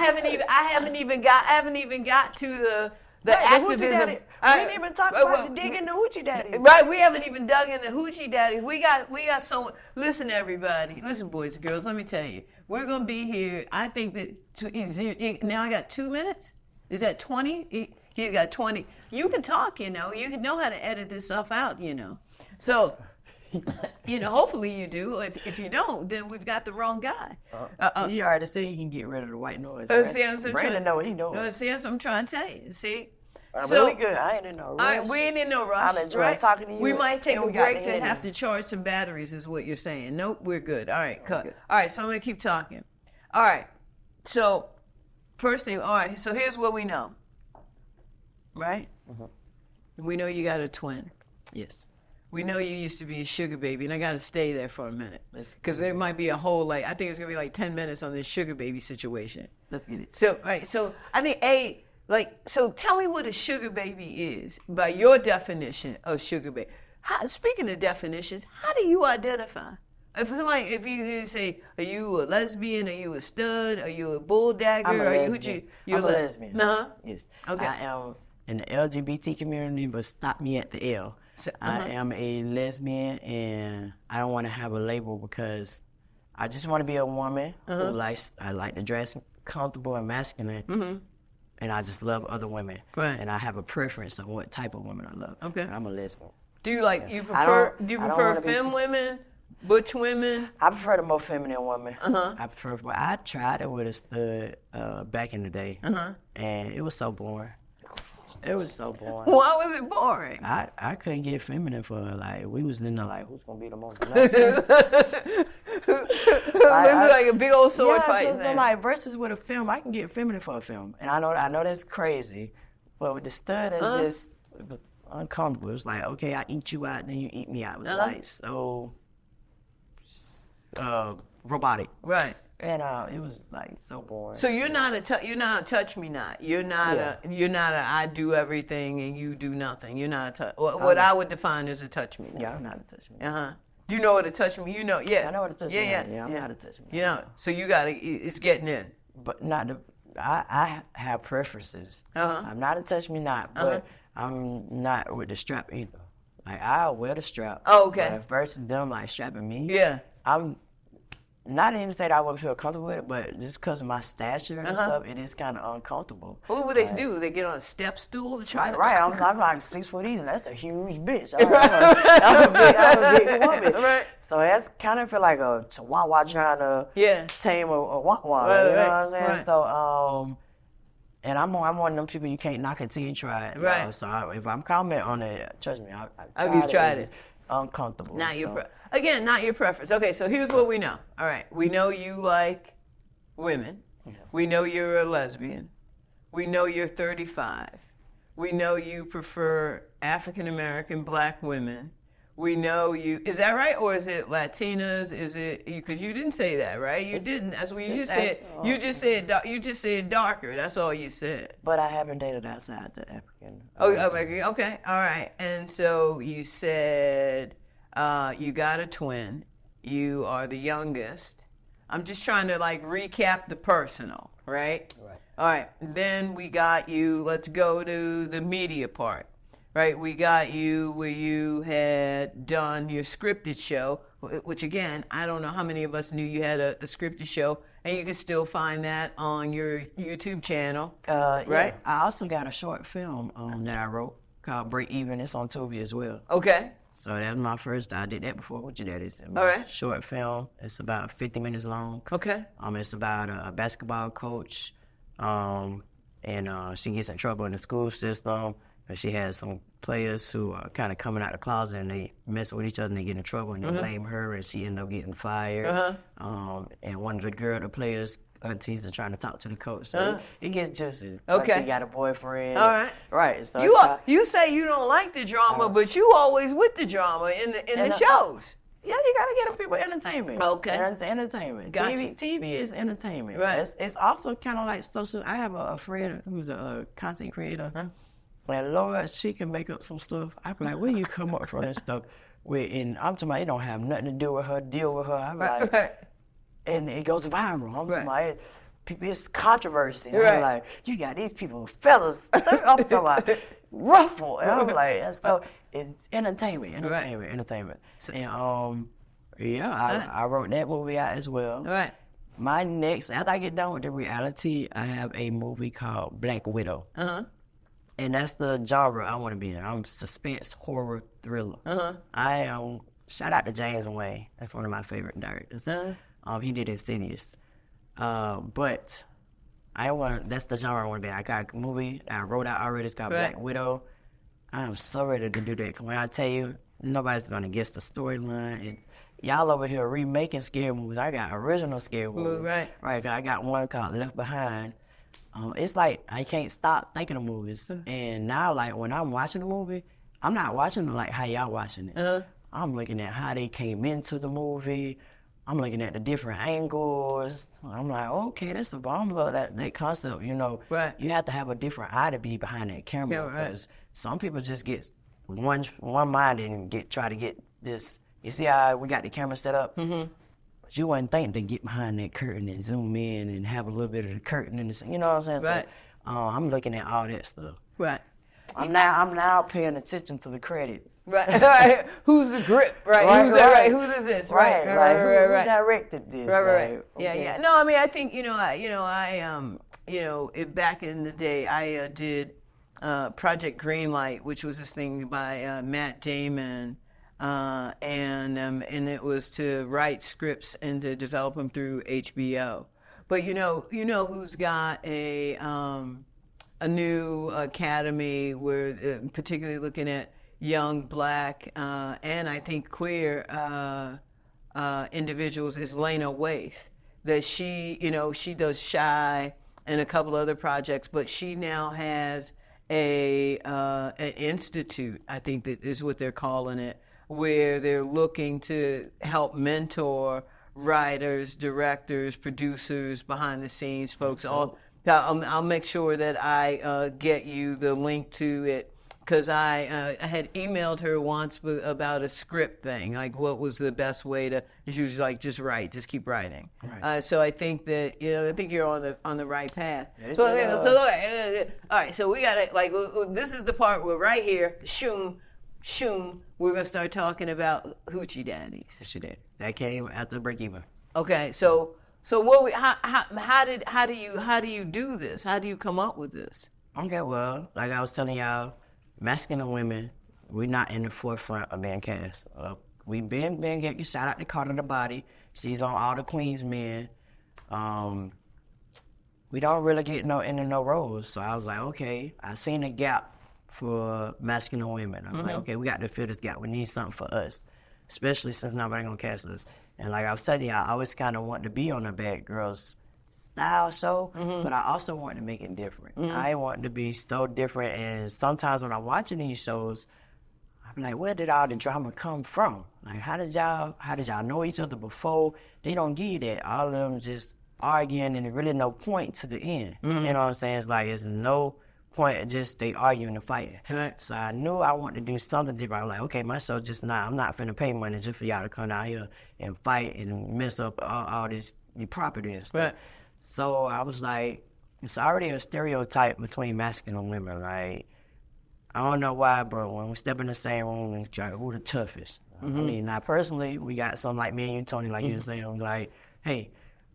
haven't even got to the activism. We didn't even talk about digging the Hoochie Daddies. Right, we haven't even dug in the Hoochie Daddies. We got so. Listen, everybody. Listen, boys and girls. Let me tell you. We're gonna be here. I think that now I got 2 minutes. Is that 20? He got 20. You can talk. You know how to edit this stuff out. So. Hopefully you do. If you don't, then we've got the wrong guy. You already said he can get rid of the white noise. Brandon know what he knows. See, that's what I'm trying to tell you. See? So, we good. I ain't in no rush. We ain't in no rush. I'm enjoying talking to you. We might take a break to have to charge some batteries, is what you're saying. Nope, we're good. All right, cut. All right, so I'm going to keep talking. All right, so first thing, so here's what we know. Right? We know you got a twin. Yes. We know you used to be a sugar baby, and I got to stay there for a minute, because there might be a whole, I think it's going to be like 10 minutes on this sugar baby situation. Let's get it. So I think, so tell me what a sugar baby is by your definition of sugar baby. Speaking of definitions, how do you identify? If you say, are you a lesbian? Are you a stud? Are you a bull dagger? I'm a lesbian. You're a lesbian. Yes. Okay. I am in the LGBT community, but stop me at the L. So, I am a lesbian, and I don't want to have a label, because I just want to be a woman who I like to dress comfortable and masculine, and I just love other women. Right. And I have a preference of what type of women I love. Okay. I'm a lesbian. Do you prefer femme women, butch women? I prefer the more feminine women. I tried it with a stud back in the day, and it was so boring. It was so boring. Why was it boring? I couldn't get feminine for her. We was in there who's gonna be the most? It's like a big old sword fight. Versus with a film, I can get feminine for a film, and I know that's crazy, but with the stud, it was uncomfortable. It was like, okay, I eat you out, then you eat me out. It was so robotic. Right. And it was so boring. So you're not a touch me not. You're not a I do everything and you do nothing. You're not a what I would define as a touch me not. Yeah, I'm not a touch me. You know what to touch me. You know, yeah. I know what to touch me. Yeah. I know how to touch me. You know, so you got to. It's getting in. But not the. I have preferences. I'm not a touch me not, but I'm not with the strap either. Like I'll wear the strap. Oh, okay. But versus them like strapping me. Yeah. I'm not even say that I wouldn't feel comfortable with it, but just because of my stature and stuff, it is kind of uncomfortable. What would they do? They get on a step stool to try to... Right, I'm like 6 foot even. That's a huge bitch. I'm a big woman. Right. So that's kind of feel like a chihuahua trying to tame a wawa. Right, you know what I'm saying? right. So, and I'm one of them people you can't knock until you try it. Right. So if I'm commenting on it, trust me, You've tried it. It's uncomfortable. Not your not your preference. Okay, so here's what we know. All right, we know you like women. Yeah. We know you're a lesbian. We know you're 35. We know you prefer African American black women. We know you. Is that right, or is it Latinas? Is it because you didn't say that, right? You didn't. That's what you just said. You just said darker. That's all you said. But I haven't dated outside the African. Okay, all right. And so you said you got a twin. You are the youngest. I'm just trying to like recap the personal, right? Right. All right. Then we got you. Let's go to the media part. Right, we got you where you had done your scripted show, which again, I don't know how many of us knew you had a scripted show, and you can still find that on your YouTube channel, right? Yeah. I also got a short film that I wrote called Break Even. It's on Tubi as well. Okay. So that was my first. I did that before Hoochie Daddies. All right. Short film. It's about 50 minutes long. Okay. It's about a basketball coach, and she gets in trouble in the school system. She has some players who are kind of coming out the closet and they mess with each other and they get in trouble and they blame her and she ended up getting fired. And one of the players' aunties are trying to talk to the coach. So it gets juicy. Okay. Like she got a boyfriend. All right. Right. So you say you don't like the drama, but you always with the drama in the shows. Yeah, you gotta get people entertainment. Okay. It's entertainment. Gotcha. TV is entertainment. Right. It's also kind of like social. I have a friend who's a content creator. And Lord, she can make up some stuff. I'm like, where you come up from that stuff? And I'm talking about it don't have nothing to do with her, deal with her. I'm like, and it goes viral. I'm talking about it's controversy. And I'm like, you got these people, fellas. I'm talking about ruffle. And I'm like, so it's entertainment. So, and I wrote that movie out as well. All right. My next, after I get done with the reality, I have a movie called Black Widow. And that's the genre I want to be in. I'm suspense, horror, thriller. I shout out to James Wayne. That's one of my favorite directors. He did Insidious. But that's the genre I want to be in. I got a movie I wrote out already. It's called Black Widow. I'm so ready to do that. When I tell you, nobody's going to guess the storyline. And y'all over here remaking scary movies. I got original scary movies. Right. I got one called Left Behind. It's like I can't stop thinking of movies. And now, like, when I'm watching a movie, I'm not watching it like how y'all watching it. I'm looking at how they came into the movie. I'm looking at the different angles. I'm like, okay, that's a bomb. That concept, you know. Right. You have to have a different eye to be behind that camera. Because some people just get one-minded and try to get this. You see how we got the camera set up? But you wouldn't think to get behind that curtain and zoom in and have a little bit of the curtain in the, you know what I'm saying? Right. So, I'm looking at all that stuff. Right. I'm now paying attention to the credits. Right. Who's the grip? Right. Who's that? Right. Who is this? Right. Who directed this? Right. Okay. Yeah. No, I mean, I think back in the day, I did Project Greenlight, which was this thing by Matt Damon. And it was to write scripts and to develop them through HBO. But you know who's got a new academy where particularly looking at young black and I think queer individuals is Lena Waithe. That she does Shy and a couple other projects, but she now has an institute, I think that is what they're calling it, where they're looking to help mentor writers, directors, producers, behind the scenes folks. I'll make sure that I get you the link to it because I had emailed her once about a script thing, like what was the best way to. She was like, just write, just keep writing. Right. So I think that I think you're on the right path. All right, so we got it. Like this is the part where right here, shoom, we're gonna start talking about Hoochie Daddies. Hoochie Daddies. That came after break even. Okay, so what? How do you do this? How do you come up with this? Okay, well, like I was telling y'all, masculine women, we're not in the forefront of being cast. We been getting shout out to Carter the Body. She's on all the Queens men. We don't really get into no roles. So I was like, okay, I seen a gap for masculine women. I'm like, okay, we got to fill this gap. We need something for us, especially since nobody gonna cast us. And like I was telling y'all, I always kind of want to be on a Bad Girls style show, but I also want to make it different. I want to be so different, and sometimes when I'm watching these shows, I'm like, where did all the drama come from? Like, how did y'all know each other before? They don't give you that. All of them just arguing, and there's really no point to the end. You know what I'm saying? It's like, there's no point, just they arguing and fighting. Right. So I knew I wanted to do something different. I was like, okay, my show I'm not finna pay money just for y'all to come out here and fight and mess up all this the property and stuff. Right. So I was like, it's already a stereotype between masculine women. Like, I don't know why, but when we step in the same room, it's like, who the toughest? I mean, now personally, we got some like me and you, Toni, like you were saying. I'm like, hey,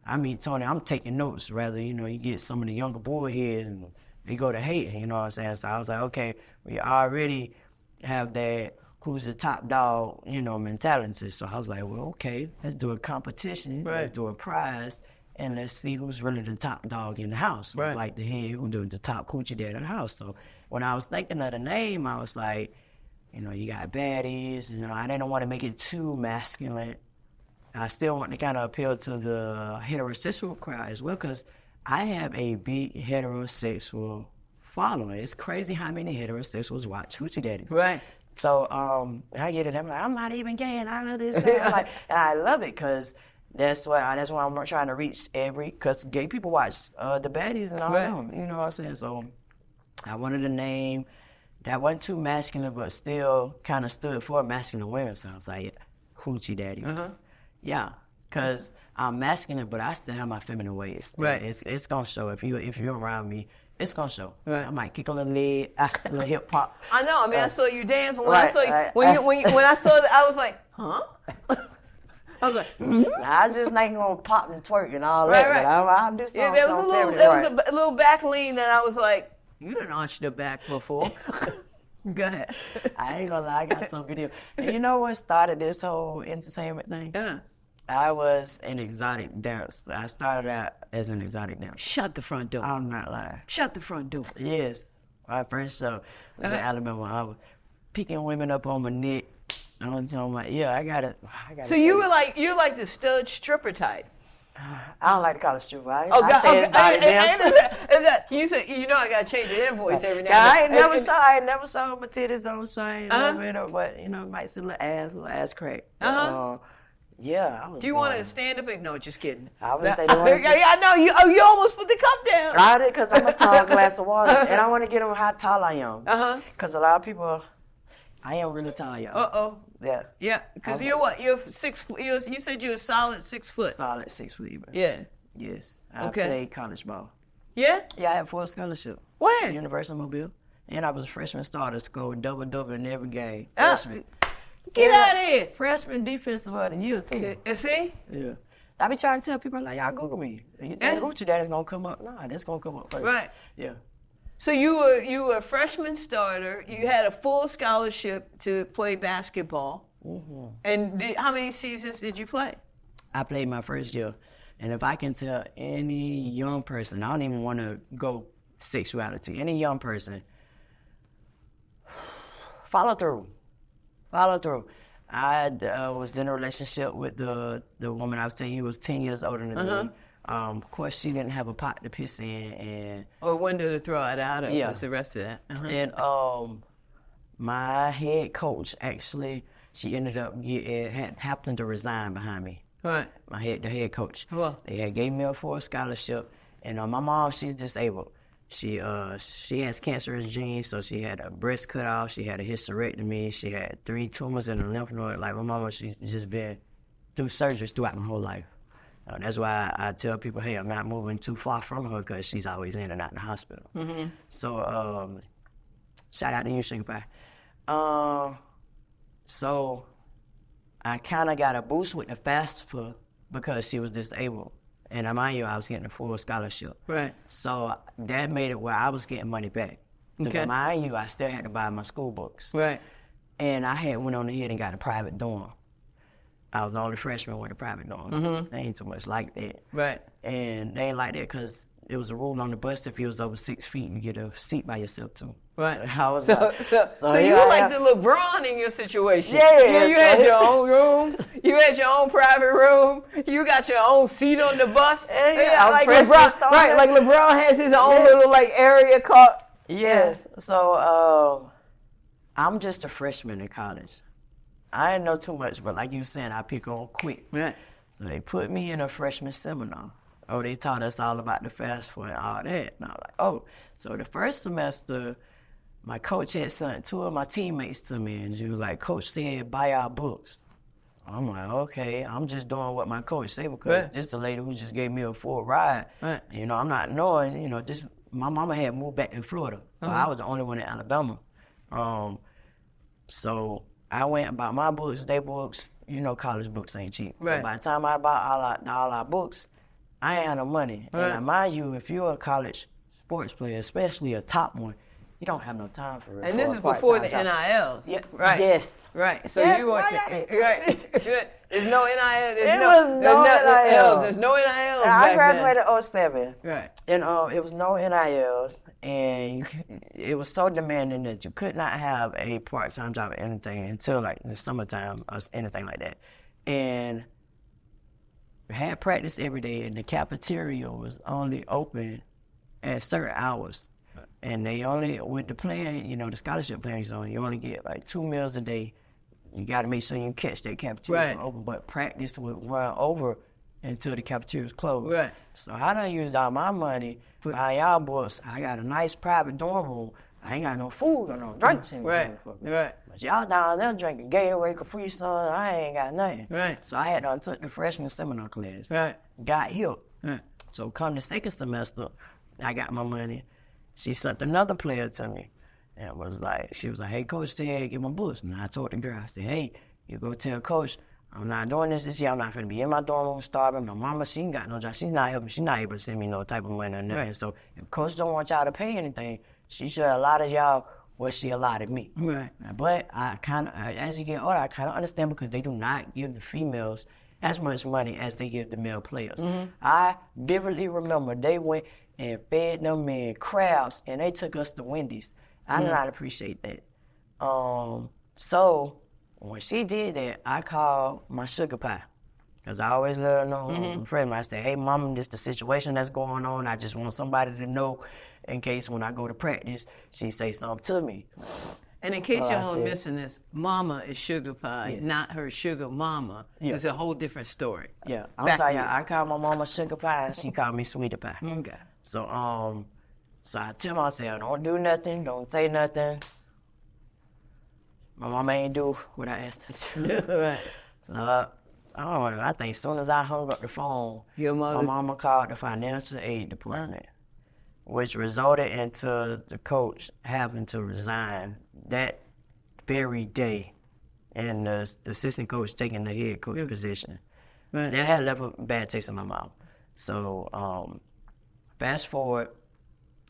I mean, Toni, I'm taking notes. Rather, you get some of the younger boy here and they go to hate, you know what I'm saying? So I was like, okay, we already have that who's the top dog, mentality. So I was like, well, okay, let's do a competition, let's do a prize, and let's see who's really the top dog in the house. Right. Like the head who do the top Hoochie Daddy in the house. So when I was thinking of the name, I was like, you got baddies, I didn't want to make it too masculine. I still want to kind of appeal to the heterosexual crowd as well, because I have a big heterosexual following. It's crazy how many heterosexuals watch Hoochie Daddies. Right. So I get it. I'm like, I'm not even gay, and I love this show. And I love it because that's why I'm trying to reach because gay people watch the baddies and all them. You know what I'm saying? So I wanted a name that wasn't too masculine, but still kind of stood for masculine women. So I was like, Hoochie Daddies. Yeah, because I'm masculine, but I still have my feminine ways. Right. It's gonna show. If you're around me, it's gonna show. Right. I might kick on the leg, a little hip hop. I know. I mean, I saw you dance. When I saw you, when I saw that, I was like, huh? I was like, I was just not gonna pop and twerk and all that. Right. But I'll do something. Yeah, there was a little back lean that I was like, you didn't arch the back before. Go ahead. I ain't gonna lie, I got some video. And you know what started this whole entertainment thing? Yeah. I was an exotic dancer. I started out as an exotic dancer. Shut the front door. I'm not lying. Shut the front door. Yes. My first show was in Alabama. I was picking women up on my neck. I'm like, yeah, I got it. So you're like the stud stripper type. I don't like to call it stripper. I say exotic dancer. You said, I gotta change the invoice every now and then. I ain't never saw my titties on shine, but might see a little ass crack. Yeah, I was. Do you want to stand up? No, just kidding. I was say I know you. You almost put the cup down. I did because I'm a tall glass of water, and I want to get them how tall I am. Because a lot of people, I am really tall, y'all. Yeah. Yeah. Because you're what? You're 6 foot. You said you're a solid 6 foot. Solid 6 foot. Even. Yeah. Yes. I played college ball. Yeah. Yeah, I had full scholarship. Where? University of Mobile, and I was a freshman starter, scored double in every game. Freshman. Get out of here. Freshman defensive of the year, too. See? Yeah. I be trying to tell people, like, y'all Google me. You think Hoochie Daddies gonna come up? Nah, that's gonna come up first. Right. Yeah. So you were a freshman starter. You had a full scholarship to play basketball. Mm-hmm. And how many seasons did you play? I played my first year. And if I can tell any young person, I don't even want to go sexuality, any young person, follow through. I was in a relationship with the woman I was telling you was 10 years older than me. Of course, she didn't have a pot to piss in, or window to throw it out of. Yeah, the rest of that. And my head coach actually, she ended up happened to resign behind me. Right. The head coach. Well, they had gave me a full scholarship, and my mom, she's disabled. She has cancerous genes, so she had a breast cut off, she had a hysterectomy, she had 3 tumors in her lymph node. Like my mama, she's just been through surgeries throughout my whole life. That's why I tell people, hey, I'm not moving too far from her because she's always in and out of the hospital. Mm-hmm. So shout out to you, Sugar Pie. So I kind of got a boost with the FAFSA because she was disabled. And mind you, I was getting a full scholarship. Right. So that made it where I was getting money back. Okay. Mind you, I still had to buy my school books. Right. And I had went on ahead and got a private dorm. I was the only freshman with a private dorm. Mm-hmm. They ain't too much like that. Right. And they ain't like that because it was a rule on the bus if you was over 6 feet, you get a seat by yourself too. Right. I was so you were like the LeBron in your situation. Yeah. You had your own room. You had your own private room. You got your own seat on the bus. Yeah, like LeBron, right? Like LeBron has his own little like area called. Yes. So I'm just a freshman in college. I didn't know too much, but like you said, I pick on quick. Right. So they put me in a freshman seminar. Oh, they taught us all about the FAFSA and all that. And I was like, oh. So the first semester, my coach had sent 2 of my teammates to me, and she was like, Coach said, buy our books. I'm like, okay, I'm just doing what my coach said because this is the lady who just gave me a full ride. Right. You know, I'm not knowing, my mama had moved back to Florida, so I was the only one in Alabama. So I went and bought my books, their books. College books ain't cheap. Right. So by the time I bought all our books, I ain't had no money. Right. And mind you, if you're a college sports player, especially a top one, you don't have no time for it. And this is before the NILs. Yeah. Right. Yes. Right. So yes, you want right. There's no NIL. There's no NILs. I graduated in 07. Right. And it was no NILs, and it was so demanding that you could not have a part-time job or anything until like the summertime or anything like that. And we had practice every day, and the cafeteria was only open at certain hours. And they only, with the plan, the scholarship plan is on, you only get like 2 meals a day. You got to make sure you catch that cafeteria open, but practice would run over until the cafeteria was closed. Right. So I done used all my money for y'all books. I got a nice private dorm room. I ain't got no food or no drinks in Right. But y'all down there drinking Gatorade, Capri Sun, I ain't got nothing. Right. So I had done took the freshman seminar class. Right. Got healed. Right. So come the second semester, I got my money. She sent another player to me. And she was like, hey, Coach said, give my books. And I told the girl, I said, hey, you go tell Coach, I'm not doing this year. I'm not going to be in my dorm room starving. My mama, she ain't got no job. She's not helping. She's not able to send me no type of money or nothing. Right. So if Coach don't want y'all to pay anything, she should allot y'all what she allotted me. Right. But I kind of, as you get older, I kind of understand because they do not give the females as much money as they give the male players. Mm-hmm. I vividly remember they went and fed them in crabs, and they took us to Wendy's. I did not appreciate that. So when she did that, I called my sugar pie. Because I always let her know, friend, I say, hey, mom, this is the situation that's going on. I just want somebody to know in case when I go to practice, she say something to me. And in case y'all are missing this, mama is Sugar Pie, not her sugar mama. Yeah. It's a whole different story. Yeah, I'm sorry, I call my mama Sugar Pie, and she called me Sweetie Pie. Okay. So I tell myself, don't do nothing, don't say nothing. My mama ain't do what I asked her to do. Right. So, I think as soon as I hung up the phone, my mama called the financial aid department, which resulted into the coach having to resign that very day, and the assistant coach taking the head coach position. Right. That had left a bad taste in my mouth. So fast forward,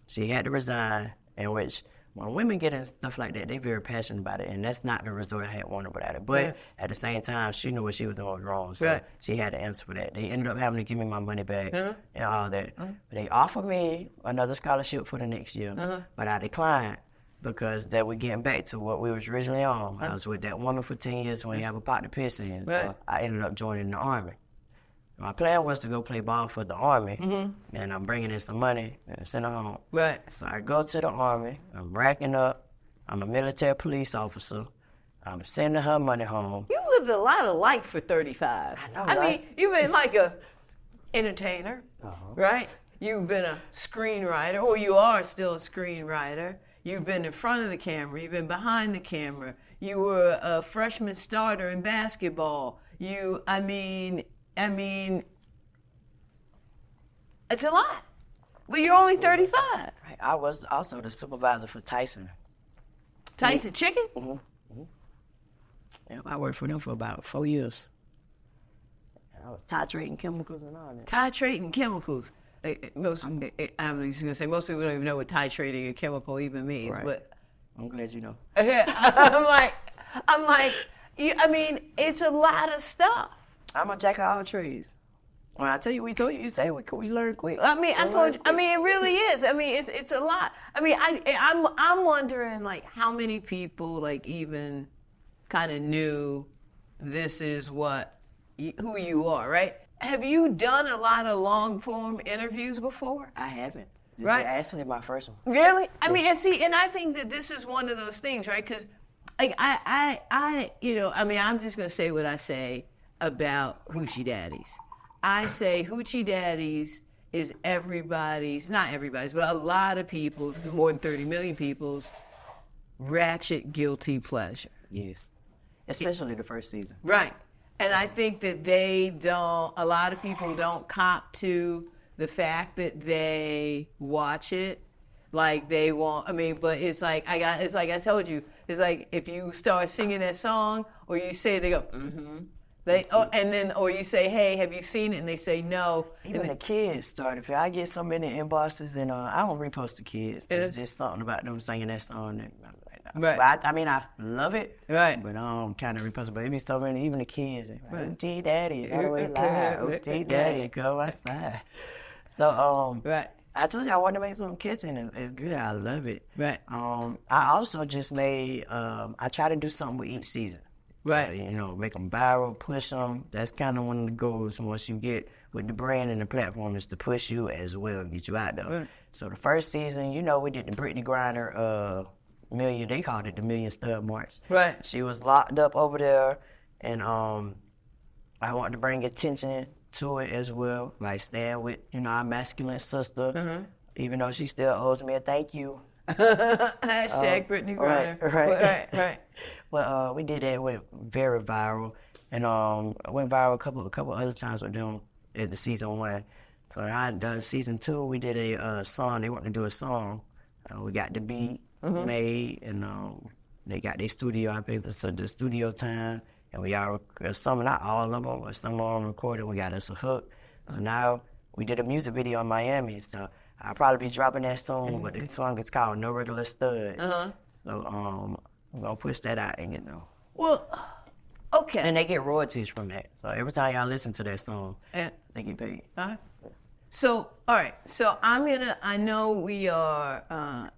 she had to resign, in which when women get in stuff like that, they're very passionate about it, and that's not the result I had wanted without it. But at the same time, she knew what she was doing was wrong, so she had to answer for that. They ended up having to give me my money back and all that. But they offered me another scholarship for the next year, but I declined because that we're getting back to what we was originally on. I was with that woman for 10 years when we have a pot to piss in, so I ended up joining the Army. My plan was to go play ball for the Army, and I'm bringing in some money and send her home. Right. So I go to the Army, I'm racking up, I'm a military police officer, I'm sending her money home. You lived a lot of life for 35. I know, I mean, you've been like a entertainer, right? You've been a screenwriter, or you are still a screenwriter. You've been in front of the camera. You've been behind the camera. You were a freshman starter in basketball. I mean, it's a lot. But you're only 35. Right. I was also the supervisor for Tyson. Tyson Chicken? Mm-hmm. Mm-hmm. Yeah, I worked for them for about 4 years. I was titrating chemicals and all that. Titrating chemicals. I'm just going to say, most people don't even know what titrating a chemical even means. Right. But I'm glad you know. I'm like, I mean, it's a lot of stuff. I'm a jack of all trades. When I tell you, we told you, you say we learn quick. I mean, it really is. I mean, it's a lot. I mean, I'm wondering, like, how many people, like, even kind of knew this is who you are, right? Have you done a lot of long-form interviews before? I haven't. This Right. is actually my first one. Really? I mean, and I think that this is one of those things, right? Because, like, I'm just going to say what I say about Hoochie Daddies. I say Hoochie Daddies is not everybody's, but a lot of people's, more than 30 million people's, ratchet guilty pleasure. Yes. Especially the first season. Right. And I think that a lot of people don't cop to the fact that they watch it like they want. I mean, but it's like I told you, it's like if you start singing that song or you say, they go, mm-hmm. Or you say, hey, have you seen it? And they say no. Even the kids started. I get so many inboxes, and I don't repost the kids. It's just something about them singing that song. Right. But I love it. Right. But I don't kind of repost it. But it be so many, even the kids. Right. Hoochie Daddies, all the way live. Hoochie Daddy, go outside. So, right. I told you I wanted to make something catching. It's good. I love it. Right. I also just made, I try to do something with each season. Right. Make them viral, push them. That's kind of one of the goals once you get with the brand and the platform is to push you as well, get you out there. Right. So the first season, we did the Brittany Griner million, they called it the Million Stud March. Right. She was locked up over there, and I wanted to bring attention to it as well, like stand with, our masculine sister, Mm-hmm. even though she still owes me a thank you. Hashtag Brittany Griner. Right. Well, we did that, went very viral, and I went viral a couple other times with them at the season 1. So I done season 2. We did a song. They wanted to do a song. We got the beat made, and they got their studio. I paid the studio time, and we all some, not all of them, but some of them recorded. We got us a hook. So now we did a music video in Miami. So I'll probably be dropping that soon. But the song is called No Regular Stud. So I'm gonna push that out, and Well, okay. and they get royalties from that. So every time y'all listen to that song, they get paid. So, all right. So I know we are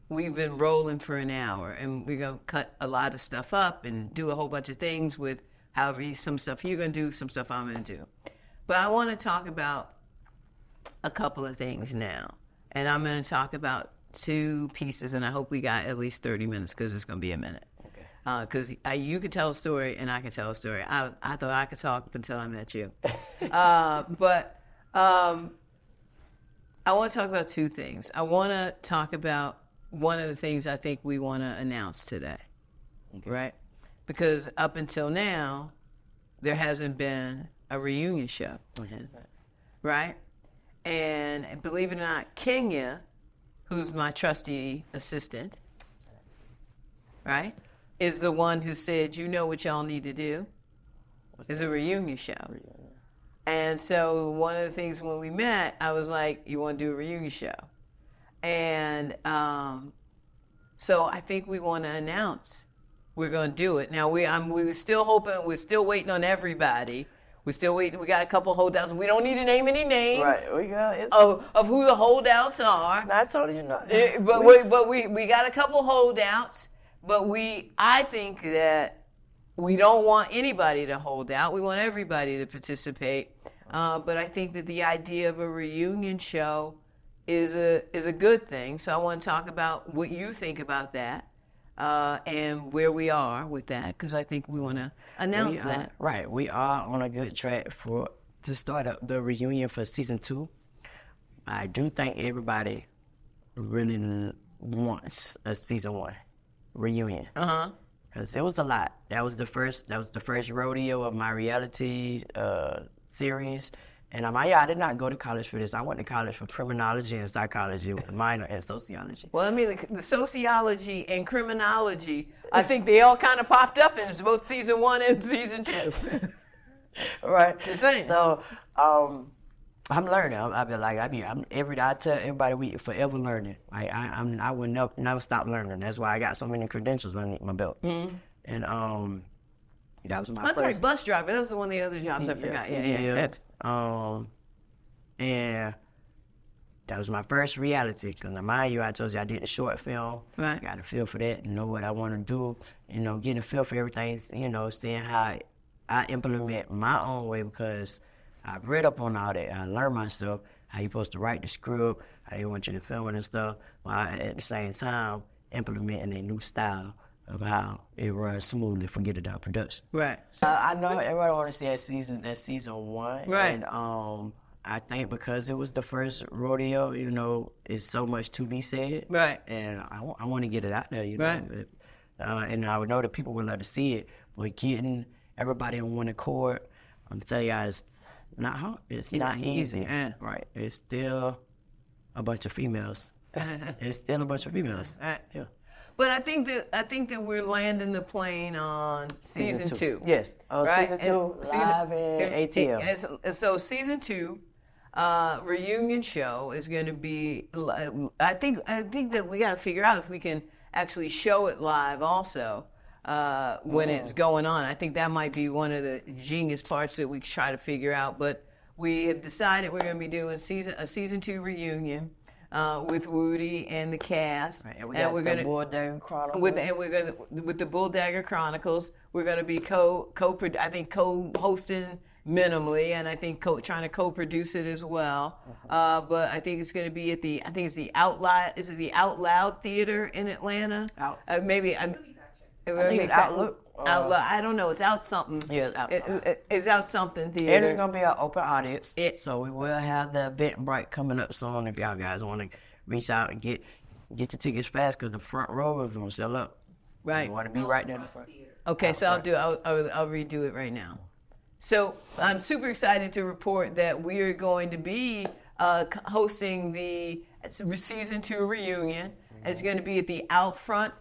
we've been rolling for an hour, and we're going to cut a lot of stuff up and do a whole bunch of things with some stuff you're going to do, some stuff I'm going to do. But I want to talk about a couple of things now. And I'm going to talk about 2 pieces, and I hope we got at least 30 minutes because it's going to be a minute. Okay. Because you could tell a story, and I could tell a story. I thought I could talk up until I met you. But I want to talk about 2 things. I want to talk about one of the things I think we want to announce today, right? Because up until now, there hasn't been a reunion show, right? And believe it or not, Kenya, who's my trusty assistant, right, is the one who said, what y'all need to do is a reunion show. And so one of the things when we met, I was like, you want to do a reunion show? And so I think we want to announce we're going to do it. Now, we were still hoping, we're still waiting on everybody. We're still waiting. We got a couple holdouts. We don't need to name any names of who the holdouts are. I told you not. But we got a couple holdouts. But I think that we don't want anybody to hold out. We want everybody to participate. But I think that the idea of a reunion show is a good thing. So I want to talk about what you think about that and where we are with that, because I think we want to announce that. Right. We are on a good track for to start up the reunion for season 2, I do think everybody really wants a season 1 reunion. Because it was a lot. That was the first rodeo of my reality series. And I did not go to college for this. I went to college for criminology and psychology with a minor in sociology. Well, I mean, the sociology and criminology, I think they all kind of popped up in both season 1 and season 2. Right. Just saying. So, I'm learning. I tell everybody we forever learning. I will never stop learning. That's why I got so many credentials underneath my belt. And that was my That's first. right, bus driver. That was one of the other jobs I forgot. Yeah. And that was my first reality. Because mind you, I told you I did a short film. Right. I got a feel for that and know what I want to do. Getting a feel for everything. Seeing how I implement my own way, because I've read up on all that. I learned myself how you're supposed to write the script, how you want you to film it and stuff, while at the same time implementing a new style of how it runs smoothly for Get It Out production. Right. I know everybody want to see that season 1. Right. And I think because it was the first rodeo, it's so much to be said. Right. And I want to get it out there, Right. And I would know that people would love to see it, but getting everybody on one accord, I'm telling you guys, it's not easy. Right. It's still a bunch of females. It's still a bunch of females. Right. Yeah. But I think that we're landing the plane on season 2. Yes. Right? Season 2 live in ATL. So season 2 reunion show is going to be. I think that we got to figure out if we can actually show it live also when it's going on. I think that might be one of the genius parts that we try to figure out. But we have decided we're going to be doing a season 2 reunion. With Wootie and the cast, right, and we're gonna Bulldagger Chronicles. with the Bulldagger Chronicles, we're gonna be co-hosting minimally, and I think trying to co-produce it as well. But I think it's gonna be it's the Out Loud. Is it the Out Loud Theater in Atlanta? Maybe I think it's Outlook. I don't know. It's Out Something. Yeah, it's Out Something Theater. And it's going to be an open audience. So we will have the Eventbrite coming up soon if y'all guys want to reach out and get the tickets fast, because the front row is going to sell up. Right. You want to be right there in the front. Okay, so I'll redo it right now. So I'm super excited to report that we are going to be hosting the season 2 reunion. It's going to be at the Outfront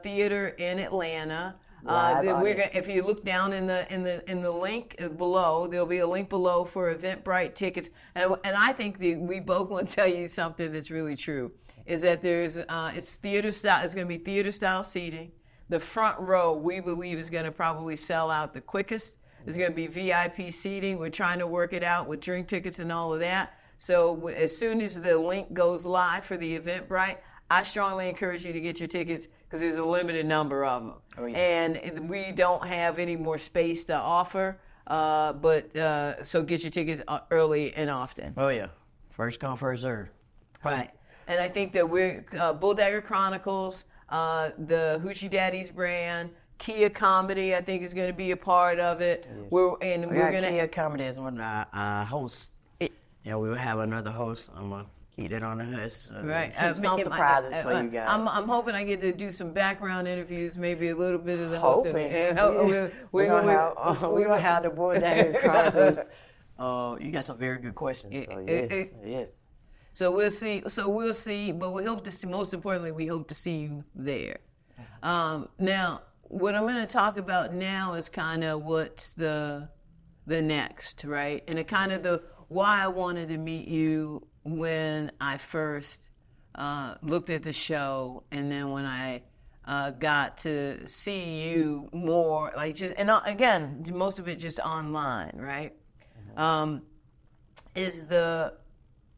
Theater in Atlanta. If you look down in the link below, there'll be a link below for Eventbrite tickets. And I think we both want to tell you something that's really true. Is that it's theater style. It's going to be theater style seating. The front row, we believe, is going to probably sell out the quickest. There's going to be VIP seating. We're trying to work it out with drink tickets and all of that. So as soon as the link goes live for the Eventbrite, I strongly encourage you to get your tickets, because there's a limited number of them. Oh, yeah. And we don't have any more space to offer, so get your tickets early and often. Oh, yeah. First come, first serve. Right. And I think that we're Bulldagger Chronicles, the Hoochie Daddies brand, Kia Comedy, I think, is going to be a part of it. Yes. We're going to Kia Comedy is one of our hosts. Yeah, we will have another host. I'm going to keep that on the list. Right. Some surprises for you guys. I'm hoping I get to do some background interviews, maybe a little bit of the hosting. We're going to have the Bulldagger Chronicles. You got some very good questions. Yes. So we'll see. But we hope to see. Most importantly, we hope to see you there. Now, what I'm going to talk about now is kind of what's the next, right? And it kind of why I wanted to meet you when I first looked at the show, and then when I got to see you more, again, most of it just online, right?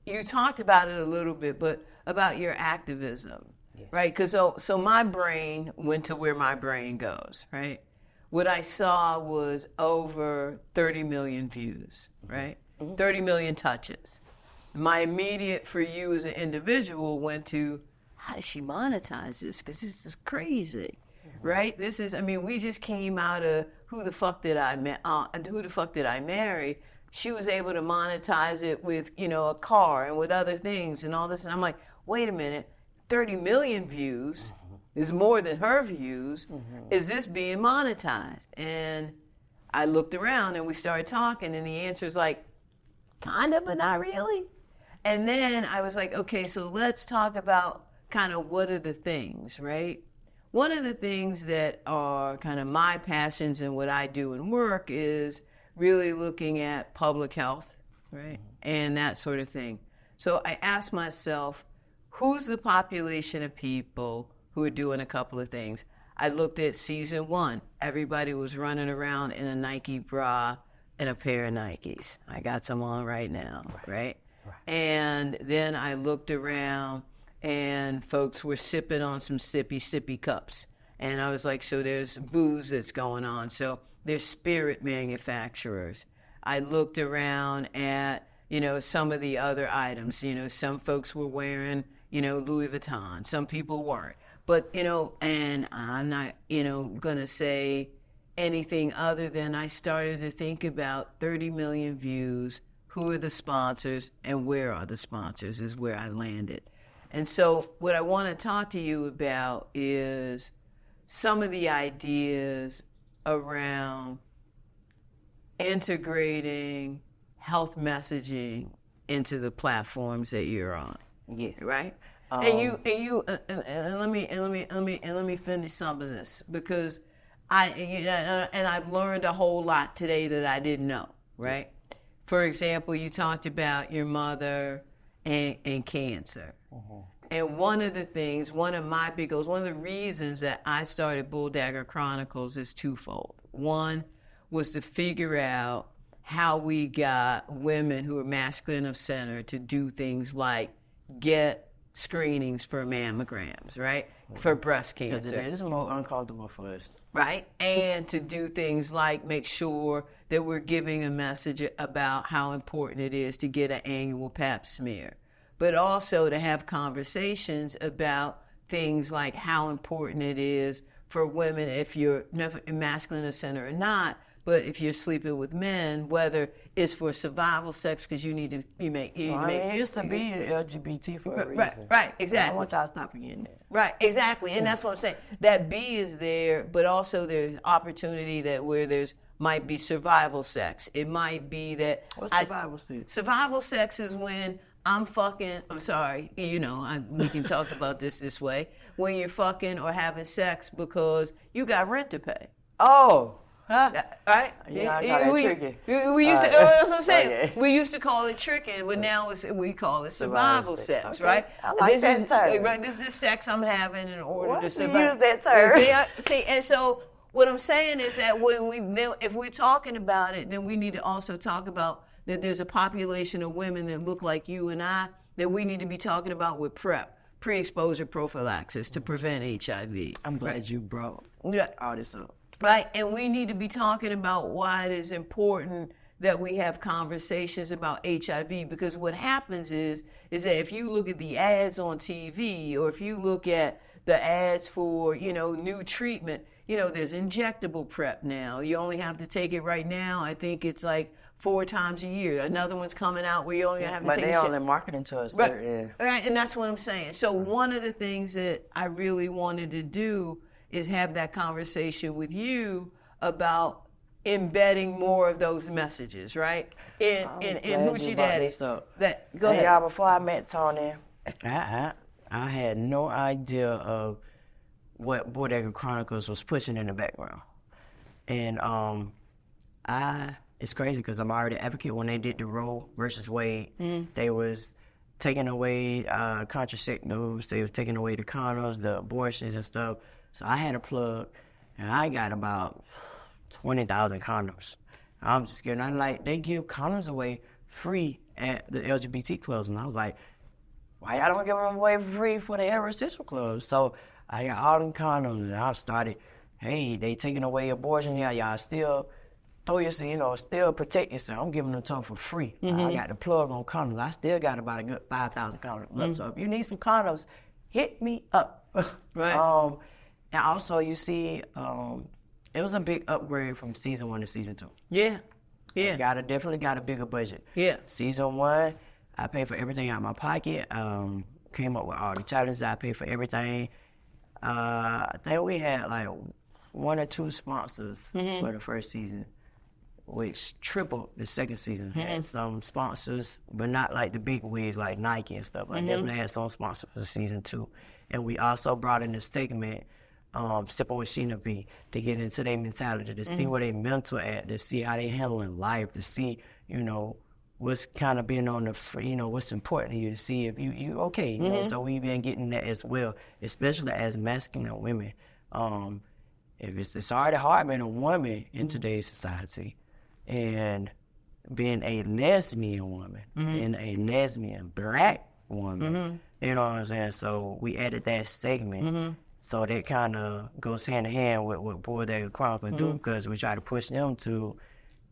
You talked about it a little bit, but about your activism, yes. Right? Because so my brain went to where my brain goes, right? What I saw was over 30 million views, right? Mm-hmm. 30 million touches. My immediate, for you as an individual, went to, how does she monetize this? Because this is crazy, right? We just came out of Who the Fuck Did I Marry? she was able to monetize it with, a car and with other things and all this. And I'm like, wait a minute, 30 million views is more than her views. Is this being monetized? And I looked around and we started talking, and the answer is like, kind of, but not really. And then I was like, okay, so let's talk about kind of what are the things, right? One of the things that are kind of my passions and what I do in work is really looking at public health, right? And that sort of thing. So I asked myself, who's the population of people who are doing a couple of things? I looked at season 1. Everybody was running around in a Nike bra and a pair of Nikes. I got some on right now, right? And then I looked around and folks were sipping on some sippy cups. And I was like, so there's booze that's going on. So there's spirit manufacturers. I looked around at, some of the other items. Some folks were wearing, Louis Vuitton. Some people weren't. But, and I'm not, going to say anything other than I started to think about 30 million views, who are the sponsors, and where are the sponsors is where I landed. And so what I want to talk to you about is some of the ideas around integrating health messaging into the platforms that you're on. Yes. Right? And let me finish some of this, because I've learned a whole lot today that I didn't know, right? For example, you talked about your mother and cancer. And one of the reasons that I started Bulldagger Chronicles is twofold. One was to figure out how we got women who are masculine of center to do things like get screenings for mammograms, right? For breast cancer. Because it is more uncomfortable for us. Right? And to do things like make sure that we're giving a message about how important it is to get an annual pap smear. But also to have conversations about things like how important it is for women, if you're masculine of center or not, but if you're sleeping with men, whether it's for survival sex, because you need to it used to be LGBT for a reason. Right, exactly. I want y'all to stop forgetting that. Right, exactly. And that's what I'm saying. That B is there, but also there's opportunity that where there's might be survival sex. It might be that... What's survival sex? Survival sex is when I'm sorry, we can talk about this way. When you're fucking or having sex because you got rent to pay. Oh! Huh? Right? Yeah, I got it tricky. We used to, that's what I'm saying. Okay. We used to call it tricking, but now we call it survival sex, okay. right? I like that term. Right, this is the sex I'm having in order to survive. Use that term. See, and so what I'm saying is that if we're talking about it, then we need to also talk about that there's a population of women that look like you and I that we need to be talking about with pre-exposure prophylaxis to prevent HIV. I'm glad you brought all this up. Right, and we need to be talking about why it is important that we have conversations about HIV, because what happens is that if you look at the ads on TV or if you look at the ads for, new treatment, there's injectable PrEP now. You only have to take it right now. I think it's like 4 times a year. Another one's coming out where you only have to take it. But they only marketing to us. Right, and that's what I'm saying. So one of the things that I really wanted to do is have that conversation with you about embedding more of those messages, right? In Hoochie Daddies. Go ahead. Y'all, before I met Toni, I had no idea of what Bulldagger Chronicles was pushing in the background. And it's crazy because I'm already an advocate. When they did the Roe versus Wade, they was taking away contraceptives, they was taking away the condoms, the abortions and stuff. So I had a plug, and I got about 20,000 condoms. I'm just scared. I'm like, they give condoms away free at the LGBT clubs. And I was like, why y'all don't give them away free for the heterosexual clubs? So I got all them condoms, and I started, hey, they taking away abortion. Yeah, y'all still throw yourself, still protect yourself. I'm giving them to them for free. I got the plug on condoms. I still got about a good 5,000 condoms. So if you need some condoms, hit me up. Right. And also, you see, it was a big upgrade from season 1 to season 2. Yeah. Yeah. Definitely got a bigger budget. Yeah. Season 1, I paid for everything out of my pocket. Came up with all the challenges. I paid for everything. I think we had like 1 or 2 sponsors for the first season, which tripled the second season. Had some sponsors, but not like the big wigs like Nike and stuff. I definitely had some sponsors for season 2. And we also brought in a segment, Sipping with Sheena B, to get into their mentality, to see where they mental at, to see how they handling life, to see, you know, what's kind of being on the, you know, what's important to you, to see if you okay. You know? So we've been getting that as well, especially as masculine women. If it's already hard being a woman in today's society, and being a lesbian woman, and a lesbian black woman, you know what I'm saying? So we added that segment. So that kind of goes hand in hand with what Boy That Chronicle do, because we try to push them to,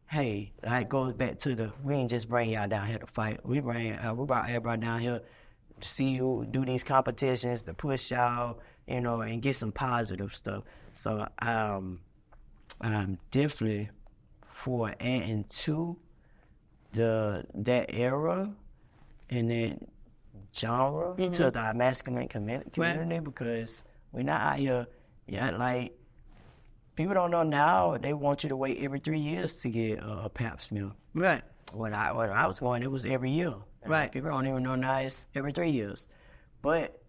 hey, that goes back to we ain't just bring y'all down here to fight. We brought everybody down here to see you do these competitions, to push y'all, you know, and get some positive stuff. So I'm definitely for adding to that era and that genre to the masculine community, because we're not out here, like, people don't know now, they want you to wait every 3 years to get a pap smear. Right. When I was going, it was every year. Right. People don't even know now it's every 3 years. But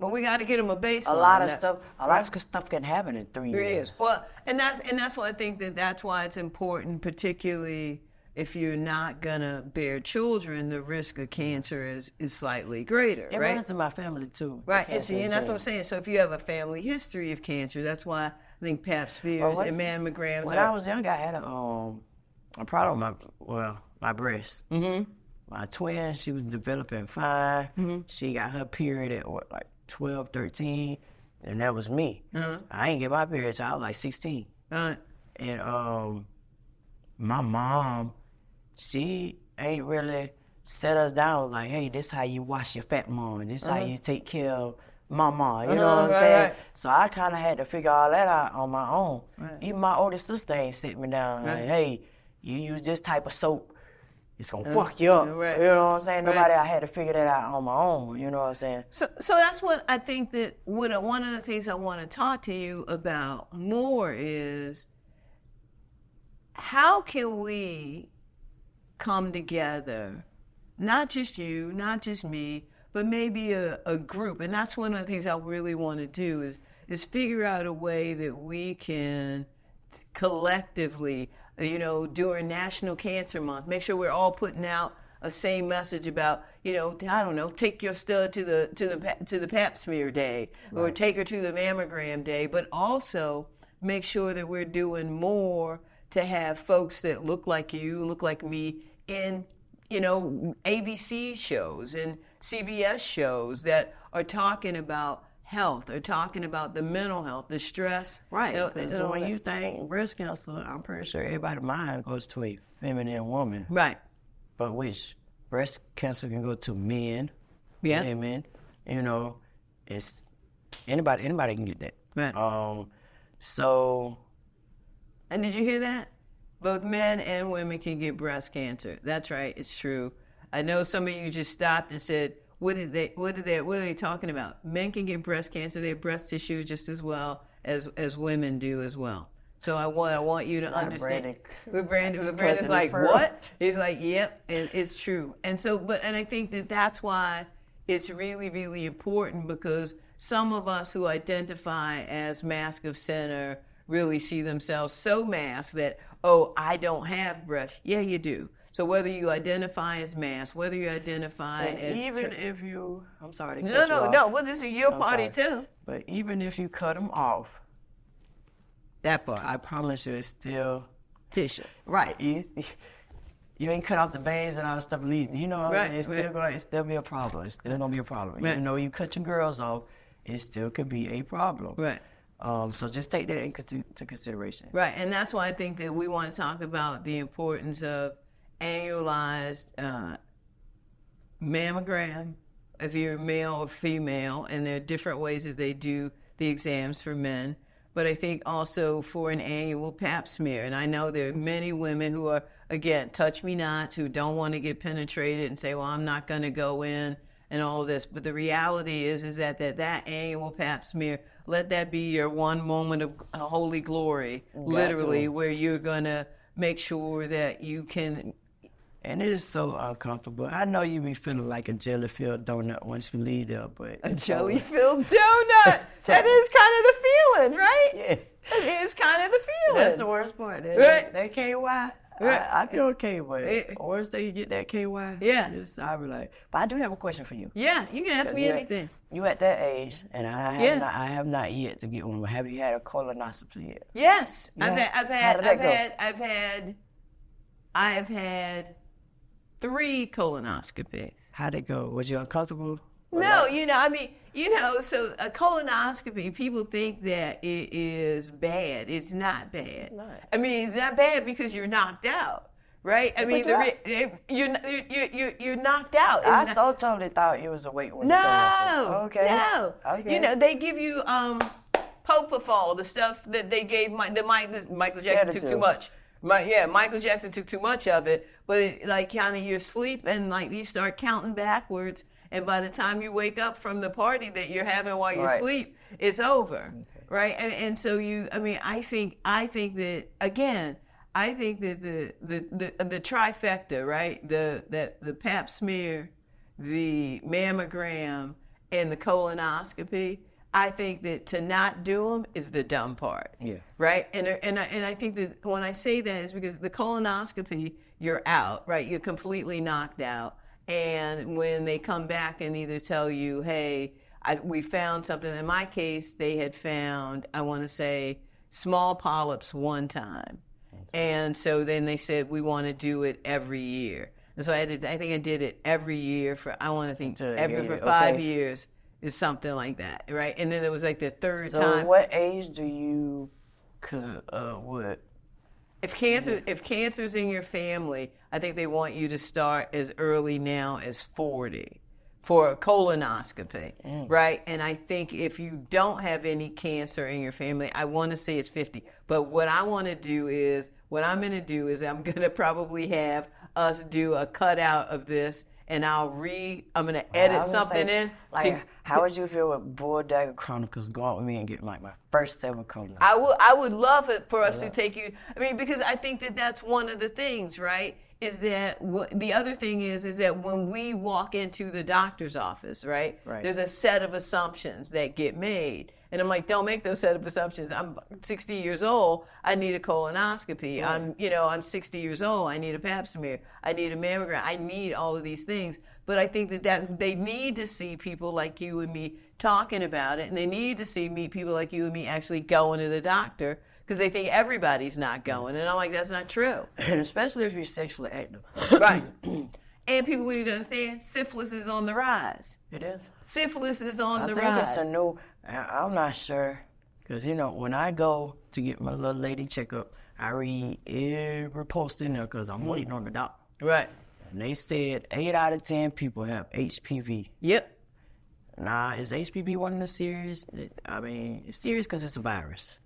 we got to get them a baseline. a lot of stuff can happen in 3 years. Well, and that's why I think that's why it's important, particularly if you're not gonna bear children, the risk of cancer is slightly greater. It right? runs in my family too. Right, and see, and that's what I'm saying. So if you have a family history of cancer, that's why I think pap smears and mammograms. When I was young, I had a problem with my breast. My twin, she was developing fine. She got her period at like 12, 13, and that was me. I ain't get my period till I was like 16. And my mom, she ain't really set us down like, hey, this how you wash your fat mom, this how you take care of mama, you know what I'm saying? Right. So I kind of had to figure all that out on my own. Right. Even my older sister ain't sit me down like, hey, you use this type of soap, it's gonna fuck you up. Right. You know what I'm saying? I had to figure that out on my own. You know what I'm saying? So that's what I think that one of the things I want to talk to you about more is, how can we come together, not just you, not just me, but maybe a group? And that's one of the things I really want to do is figure out a way that we can collectively, you know, during National Cancer Month, make sure we're all putting out a same message about, you know, I don't know, take your stud to the pap smear day, or take her to the mammogram day, but also make sure that we're doing more to have folks that look like you, look like me, in, you know, ABC shows and CBS shows that are talking about health, or talking about the mental health, the stress. Right. So when you think breast cancer, I'm pretty sure everybody's mind goes to a feminine woman. Right. But which breast cancer can go to men, women, you know, it's anybody can get that. Right. So. And did you hear that? Both men and women can get breast cancer. That's right. It's true. I know some of you just stopped and said, what are they talking about? Men can get breast cancer. They have breast tissue just as well as women do as well. So I want you to understand. Brandon's like, what? He's like, yep, and it's true. And so, and I think that's why it's really, really important, because some of us who identify as mask of center really see themselves so masked that, oh, I don't have breast. Yeah, you do. So whether you identify as masked, whether you identify as... Even if you... I'm sorry to cut you off. No. Well, this is your party too. But even if you cut them off... That part. I promise you, it's still... tissue. Right. You ain't cut off the veins and all that stuff. You know what I'm saying? It's still be a problem. It's still going to be a problem. Right. Even though you cut your girls off, it still could be a problem. Right. So just take that into consideration. Right, and that's why I think that we want to talk about the importance of annualized mammogram, if you're male or female, and there are different ways that they do the exams for men. but I think also for an annual pap smear. And I know there are many women who are, again, touch me nots, who don't want to get penetrated and say, well, I'm not going to go in and all this. But the reality is that annual pap smear, let that be your one moment of holy glory, literally, where you're going to make sure that you can. And it is so uncomfortable. I know you be feeling like a jelly-filled donut once you leave there, but... A jelly-filled donut! That is kind of the feeling, right? Yes. It is kind of the feeling. That's the worst part. That KY, I feel okay, but once they get that KY, I'll be like... But I do have a question for you. Yeah, you can ask me anything. You at that age, and I have not yet to get one. Have you had a colonoscopy yet? Yes. Yeah. I have had 3 colonoscopies. How'd it go? Was you uncomfortable? No, so a colonoscopy, people think that it is bad. It's not bad. It's not. I mean, it's not bad because you're knocked out, right? I mean, you're knocked out. I so totally thought it was a weight when No. Okay. They give you propofol, the stuff that they gave Michael Jackson took too much. Michael Jackson took too much of it, but kind of you're asleep and you start counting backwards, and by the time you wake up from the party that you're having while you sleep, it's over, right? And so I think that again, I think that the trifecta, right? The pap smear, the mammogram, and the colonoscopy. I think that to not do them is the dumb part. Yeah. Right? And I think that when I say that is because the colonoscopy, you're out, right? You're completely knocked out. And when they come back and either tell you, hey, we found something. In my case, they had found, I want to say, small polyps one time. And so then they said, we want to do it every year. And so I think I did it every year for 5 years. Is something like that, right? And then it was the third time. So what age do you would? If cancer's in your family, I think they want you to start as early now as 40 for a colonoscopy, right? And I think if you don't have any cancer in your family, I want to say it's 50. But what I'm going to do is I'm going to probably have us do a cutout of this. And I'm going to edit something in. How would you feel with Bull Dagger Chronicles going with me and getting my first ever colonoscopy? I would love it for us to take you. I mean, because I think that that's one of the things, right? Is that the other thing is that when we walk into the doctor's office, right? There's a set of assumptions that get made. And I'm like, don't make those set of assumptions. I'm 60 years old. I need a colonoscopy. I'm 60 years old. I need a pap smear. I need a mammogram. I need all of these things. But I think that they need to see people like you and me talking about it, and they need to meet people like you and me actually going to the doctor because they think everybody's not going. And I'm like, that's not true. And especially if you're sexually active. Right. And people need to understand syphilis is on the rise. It is. Syphilis is on the rise. I think it's a new. I'm not sure, because when I go to get my little lady checkup, I read every post in there because I'm waiting on the doctor. Right. And they said 8 out of 10 people have HPV. Yep. Now, is HPV one of the serious? I mean, it's serious because it's a virus.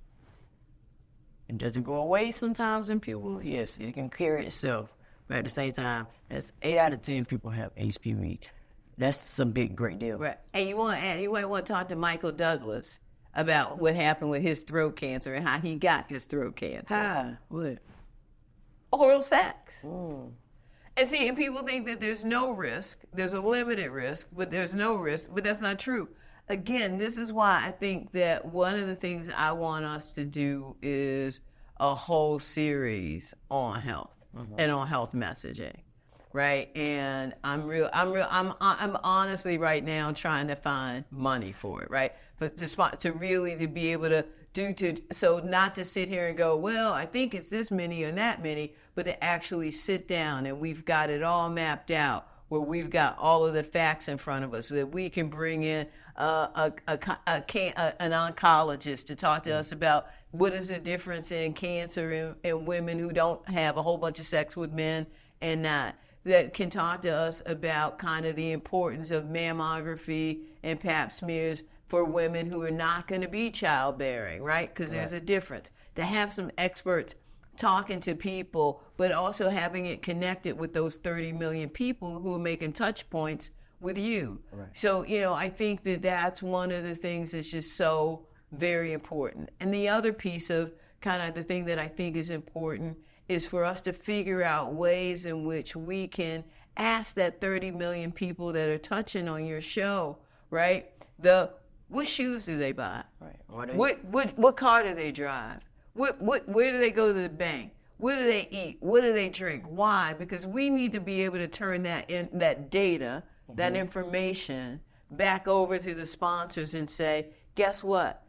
And does it go away sometimes in people? Yes, it can cure itself. But at the same time, that's 8 out of 10 people have HPV. That's some great deal. Right. And you might want to talk to Michael Douglas about what happened with his throat cancer and how he got his throat cancer. How? What? Oral sex. And see, and people think that there's no risk. There's a limited risk, but there's no risk. But that's not true. Again, this is why I think that one of the things I want us to do is a whole series on health and on health messaging. Right, and I'm honestly right now trying to find money for it, right? But to be able to so not to sit here and go, well, I think it's this many or that many, but to actually sit down and we've got it all mapped out where we've got all of the facts in front of us so that we can bring in an oncologist to talk to us about what is the difference in cancer in women who don't have a whole bunch of sex with men and not. That can talk to us about kind of the importance of mammography and pap smears for women who are not going to be childbearing, right? Because there's a difference. To have some experts talking to people, but also having it connected with those 30 million people who are making touch points with you. Right. So, I think that that's one of the things that's just so very important. And the other piece of kind of the thing that I think is important is for us to figure out ways in which we can ask that 30 million people that are touching on your show, right? What shoes do they buy? Right. What car do they drive? Where do they go to the bank? What do they eat? What do they drink? Why? Because we need to be able to turn that data, that information back over to the sponsors and say, guess what?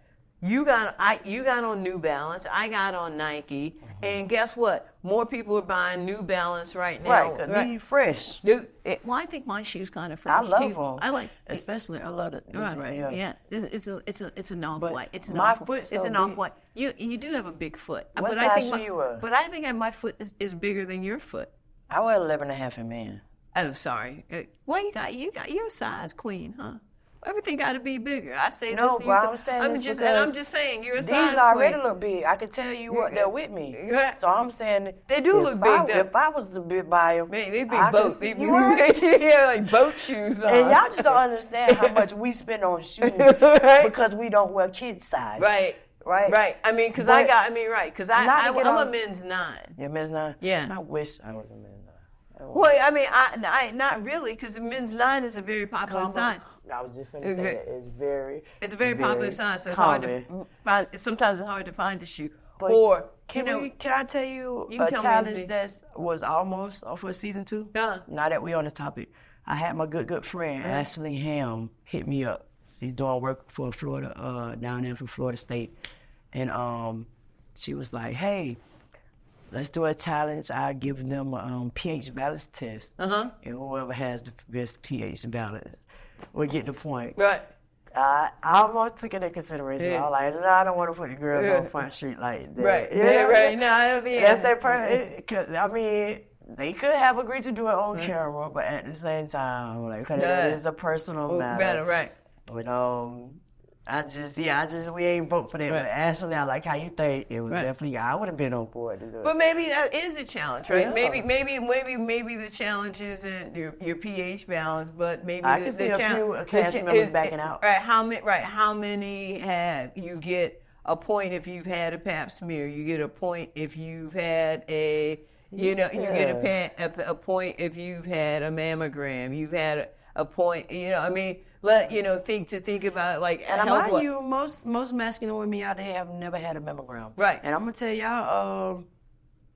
You got on New Balance, I got on Nike, and guess what? More people are buying New Balance right now. Right, they're fresh. I think my shoes kind of fresh. I love them. I like, especially I love it. Right here. Yeah, it's an off-white. It's an my off-white. foot. It's an off-white. You do have a big foot. What size shoe you wear? But I think my foot is bigger than your foot. I wear 11.5 in men. Oh, sorry. Well, you got your size, queen, huh? Everything got to be bigger. I say no, this. No, I'm saying I'm just saying you're a size these already queen. Look big. I can tell you what they're with me. So I'm saying they do look big. If I was to buy them, man, they'd be boat. Yeah, like boat shoes on. And y'all just don't understand how much we spend on shoes because we don't wear kids size. Right. I mean, because I'm a men's 9. You're men's 9? Yeah. I wish I was a men's 9. Well, I mean, I not really, because the men's 9 is a very popular size. I was just going to say that it's a very popular size, so it's hard to find. Sometimes it's hard to find the shoe. But or can I tell you a challenge that was almost for season 2? Yeah. Now that we're on the topic, I had my good friend Ashley Ham hit me up. She's doing work for Florida, down there from Florida State, and she was like, "Hey, let's do a challenge. I give them a pH balance test, and whoever has the best pH balance will get the point." Right. I almost took it into consideration. I was like, no, I don't want to put the girls on Front Street like that. Right. Right. No, I don't think that's their person. Because I mean, they could have agreed to do it on camera, but at the same time, like, it is a personal matter. Right. But we ain't vote for that. Right. But Ashley, I like how you think. It was definitely, I would have been on board to do it. But maybe that is a challenge, right? Yeah. Maybe the challenge isn't your pH balance, but maybe I can see a few cast members backing out. Right? How many have you get a point if you've had a Pap smear? You get a point if you've had a you get a point if you've had a mammogram. You've had a point. I mean. Think about like. And mind you, most masculine women out there have never had a mammogram. Right. And I'm gonna tell y'all,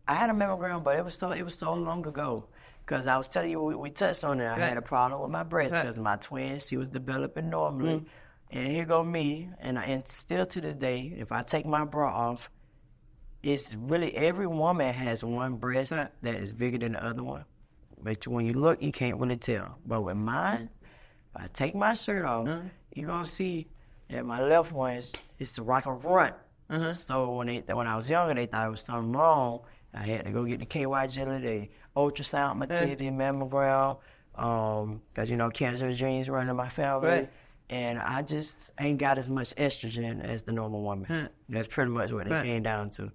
I had a mammogram, but it was so long ago. Because I was telling you, we touched on it. I had a problem with my breast because my twin, she was developing normally, and here go me, and still to this day, if I take my bra off, it's really every woman has one breast that is bigger than the other one. But when you look, you can't really tell. But with mine. I take my shirt off, you're going to see that my left one is the rock and front. So when I was younger, they thought it was something wrong. I had to go get the KY jelly, the ultrasound, my titty, mammogram, because, cancer genes run in my family. Right. And I just ain't got as much estrogen as the normal woman. That's pretty much what it came down to.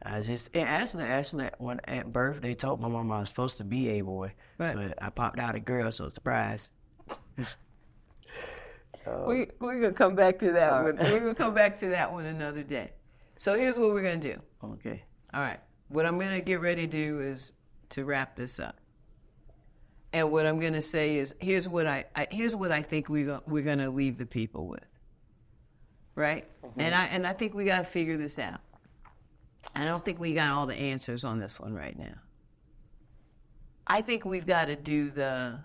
Actually, when at birth, they told my mom I was supposed to be a boy. Right. But I popped out a girl, so surprise. We're gonna come back to that one. We're gonna come back to that one another day. So here's what we're gonna do. Okay. All right. What I'm gonna get ready to do is to wrap this up. And what I'm gonna say is, here's what I think we're gonna leave the people with. Right. And I think we gotta figure this out. I don't think we got all the answers on this one right now. I think we've got to do the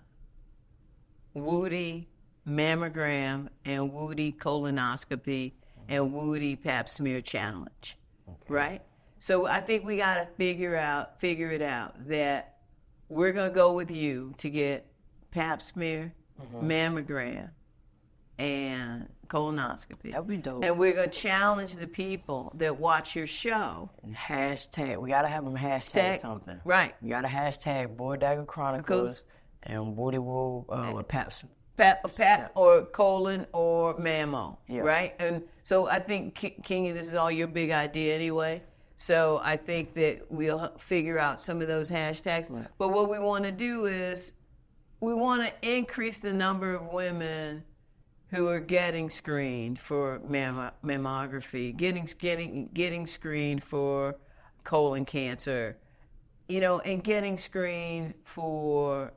Wootie mammogram and Wootie colonoscopy and Wootie Pap smear challenge, right? So I think we got to figure it out that we're going to go with you to get Pap smear, mammogram, and colonoscopy. That'd be dope. And we're going to challenge the people that watch your show. And hashtag, we got to have them hashtag something. Right. We got to hashtag Boy Dagger Chronicles and Wootie Woo Pap or colon or mammo, Yeah. right? And so I think, Kingy, this is all your big idea anyway. So I think that we'll figure out some of those hashtags. Right. But what we want to do is we want to increase the number of women who are getting screened for mammography, getting screened for colon cancer, and getting screened for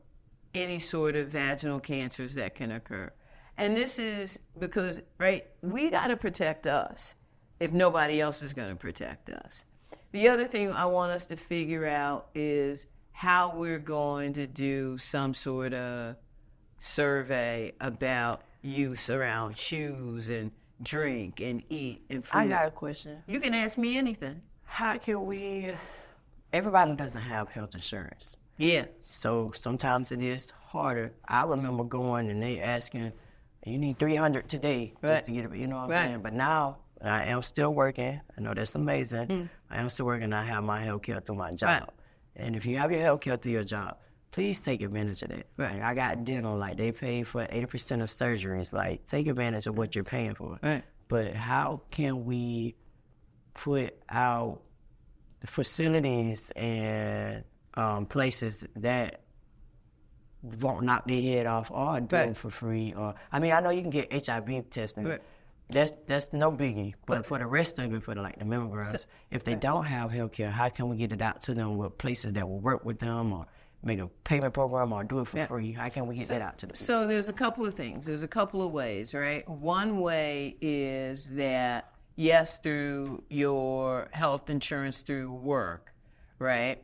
any sort of vaginal cancers that can occur. And this is because, right, we got to protect us if nobody else is going to protect us. The other thing I want us to figure out is how we're going to do some sort of survey about use around shoes and drink and eat and food. I got a question. You can ask me anything. How can everybody doesn't have health insurance. Yeah. So sometimes it is harder. I remember going and they asking, you need 300 today just to get it, you know what I'm saying? But now I am still working. I know that's amazing. I am still working. I have my health care through my job. Right. And if you have your health care through your job, please take advantage of that. Right. I got dental, like they pay for 80% of surgeries. Like take advantage of what you're paying for. Right. But how can we put out the facilities and places that won't knock their head off or do them for free? Or I know you can get HIV testing. Right. That's no biggie. But for the rest of it, for the mammograms, if they don't have health care, how can we get it out to them with places that will work with them or make a payment program or do it for free? How can we get that out to them? So there's a couple of things. There's a couple of ways, right? One way is that, yes, through your health insurance through work, right?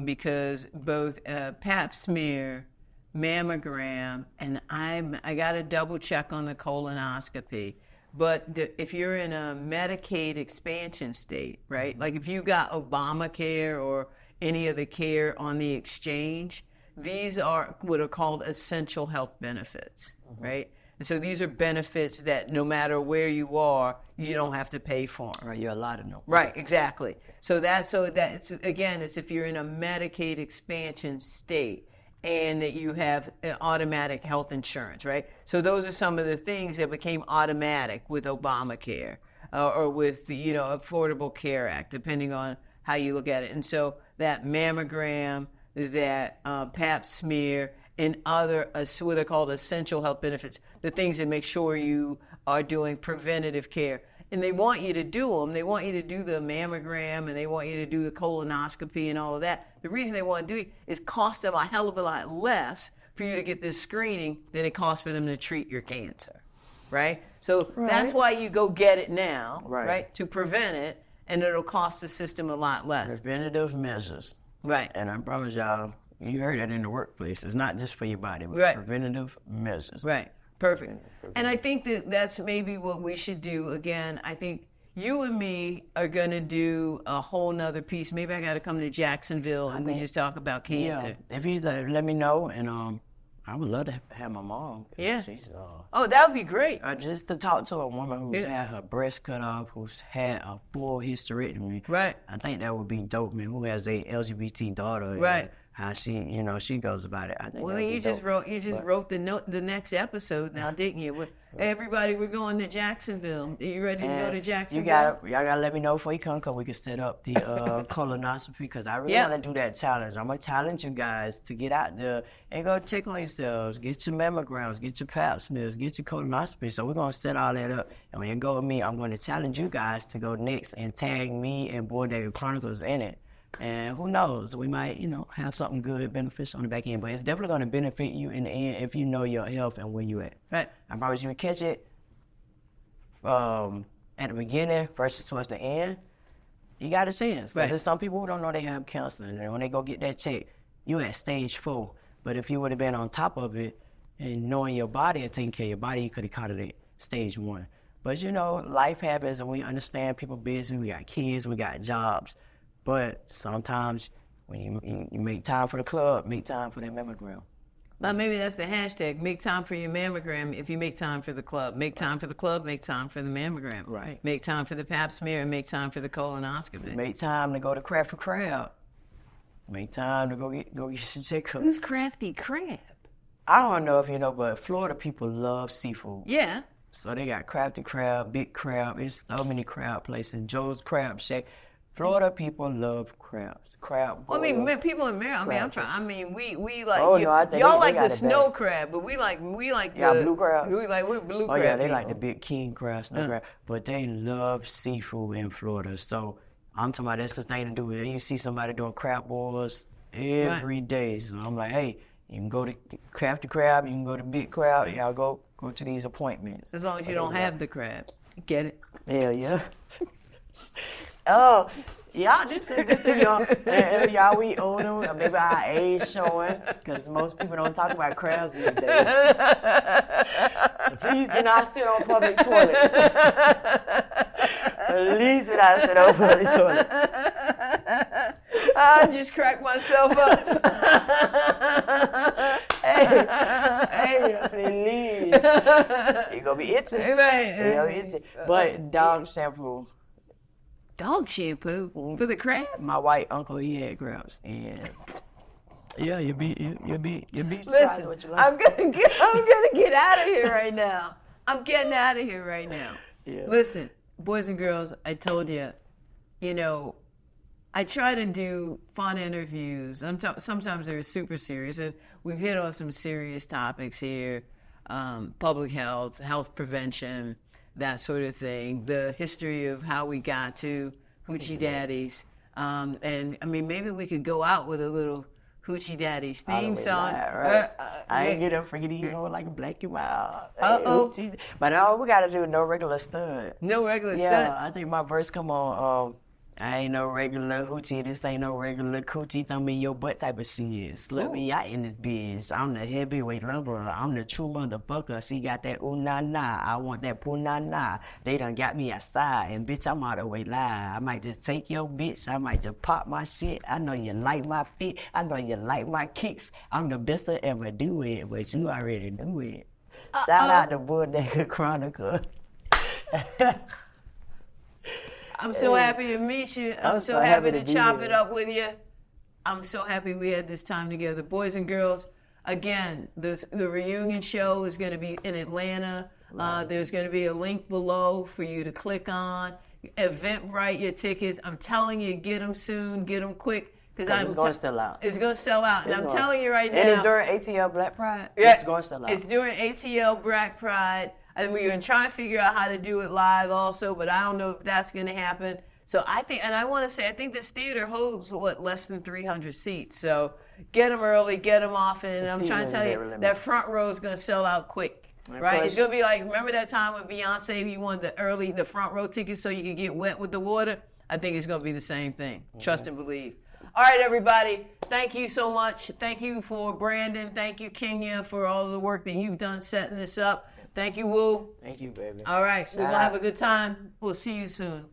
Because both pap smear, mammogram, and I got to double check on the colonoscopy. But if you're in a Medicaid expansion state, right? Like if you got Obamacare or any other care on the exchange, these are what are called essential health benefits, right? And so these are benefits that no matter where you are, you don't have to pay for them. Right, you're allowed to know. Right, exactly. So that's again, it's if you're in a Medicaid expansion state and that you have automatic health insurance, right? So those are some of the things that became automatic with Obamacare or with the Affordable Care Act, depending on how you look at it. And so that mammogram, that pap smear, and other what are called essential health benefits, the things that make sure you are doing preventative care. And they want you to do them. They want you to do the mammogram and they want you to do the colonoscopy and all of that. The reason they want to do it is cost them a hell of a lot less for you to get this screening than it costs for them to treat your cancer, right? So that's why you go get it now, right? To prevent it, and it'll cost the system a lot less. Preventative measures. Right. And I promise y'all, you heard that in the workplace. It's not just for your body, but preventative measures. Right. Perfect. And I think that's maybe what we should do. Again, I think you and me are going to do a whole nother piece. Maybe I got to come to Jacksonville and we just talk about cancer. Yeah. If you let me know, and I would love to have my mom. Yeah. She's, that would be great. Just to talk to a woman who's had her breast cut off, who's had a full hysterectomy. Right. I think that would be dope, man. Who has a LGBT daughter. Right. How she goes about it. I think. Well, you just wrote the next episode now, didn't you? Everybody, we're going to Jacksonville. Are you ready to go to Jacksonville? Y'all gotta let me know before you come, cause we can set up the colonoscopy. Cause I really want to do that challenge. I'm gonna challenge you guys to get out there and go check on yourselves, get your mammograms, get your pap smears, get your colonoscopy. So we're gonna set all that up, and when you go with me, I'm gonna challenge you guys to go next and tag me and Boy David Chronicles in it. And who knows, we might, have something good, beneficial on the back end. But it's definitely going to benefit you in the end if you know your health and where you at. Right. I promise you catch it at the beginning versus towards the end. You got a chance. Because there's some people who don't know they have cancer. And when they go get that check, you at stage 4. But if you would have been on top of it and knowing your body and taking care of your body, you could have caught it at stage 1. But, life happens and we understand people busy. We got kids, we got jobs. But sometimes when you make time for the club, make time for that mammogram. Well, maybe that's the hashtag. Make time for your mammogram if you make time for the club. Make time for the club, make time for the mammogram. Right. Make time for the pap smear and make time for the colonoscopy. Make time to go to Crab for Crab. Make time to go get your checkup. Who's Crafty Crab? I don't know if you know, but Florida people love seafood. Yeah. So they got crafty crab, big crab. There's so many crab places. Joe's Crab Shack. Florida people love crabs. Crab boils. I mean, man, people in Maryland. I mean, I'm trying. I mean, we like. Oh, no, I think y'all they like got the it snow bad. crab, but we like Yeah, the blue crabs. We're blue Oh crab. yeah, they people. like the big king crab, snow crab. But they love seafood in Florida. So I'm talking about that's the thing to do. You see somebody doing crab boils every day. So I'm like, hey, you can go to Crafty Crab, you can go to Big Crab. Y'all go to these appointments. As long as you don't have the crab, get it? Yeah. Oh, y'all, this is y'all we older, maybe our age showing, because most people don't talk about crabs these days. Please do not sit on public toilets. Please do not sit on public toilets. I just cracked myself up. Hey, please. You're gonna be itching. Right. But dog shampoo. Dog shampoo for the crab? My white uncle, he had crabs, and yeah, you'll be surprised Listen, what you like. I'm gonna get out of here right now. I'm getting out of here right now. Yeah. Listen, boys and girls, I told you, I try to do fun interviews. Sometimes they're super serious, and we've hit on some serious topics here: public health, health prevention, that sort of thing, the history of how we got to Hoochie Daddies. And I mean, maybe we could go out with a little Hoochie Daddies theme song. Right. I ain't get up for you know like a black you out. Uh-oh. But all we gotta do no regular stud. No regular Yeah, stuff. I think my verse come on. I ain't no regular hoochie, this ain't no regular coochie, thumb in your butt type of shit. Slut me out in this bitch. I'm the heavyweight lumber. I'm the true motherfucker. She got that ooh na na. I want that poo na na. They done got me outside, and bitch, I'm all the way live. I might just take your bitch. I might just pop my shit. I know you like my fit. I know you like my kicks. I'm the best to ever do it, but you already knew it. Shout out to Bodega Chronicle. I'm so happy to meet you. I'm so happy to chop it up with you. I'm so happy we had this time together. Boys and girls, again, the reunion show is going to be in Atlanta. There's going to be a link below for you to click on. Eventbrite your tickets. I'm telling you, get them soon, get them quick. Because it's going to sell out. It's going to sell out. And I'm telling you right now. And it's during ATL Black Pride. Yeah, it's going to sell out. It's during ATL Black Pride. And we're going to try and figure out how to do it live also, but I don't know if that's going to happen. So I think, and I want to say, I think this theater holds, less than 300 seats. So get them early, get them often. And I'm trying to tell you, that front row is going to sell out quick. Right? It's going to be like, remember that time when Beyonce, you wanted the front row tickets so you could get wet with the water? I think it's going to be the same thing. Mm-hmm. Trust and believe. All right, everybody. Thank you so much. Thank you for Brandon. Thank you, Kenya, for all the work that you've done setting this up. Thank you, Woo. Thank you, baby. All right, we're going to have a good time. We'll see you soon.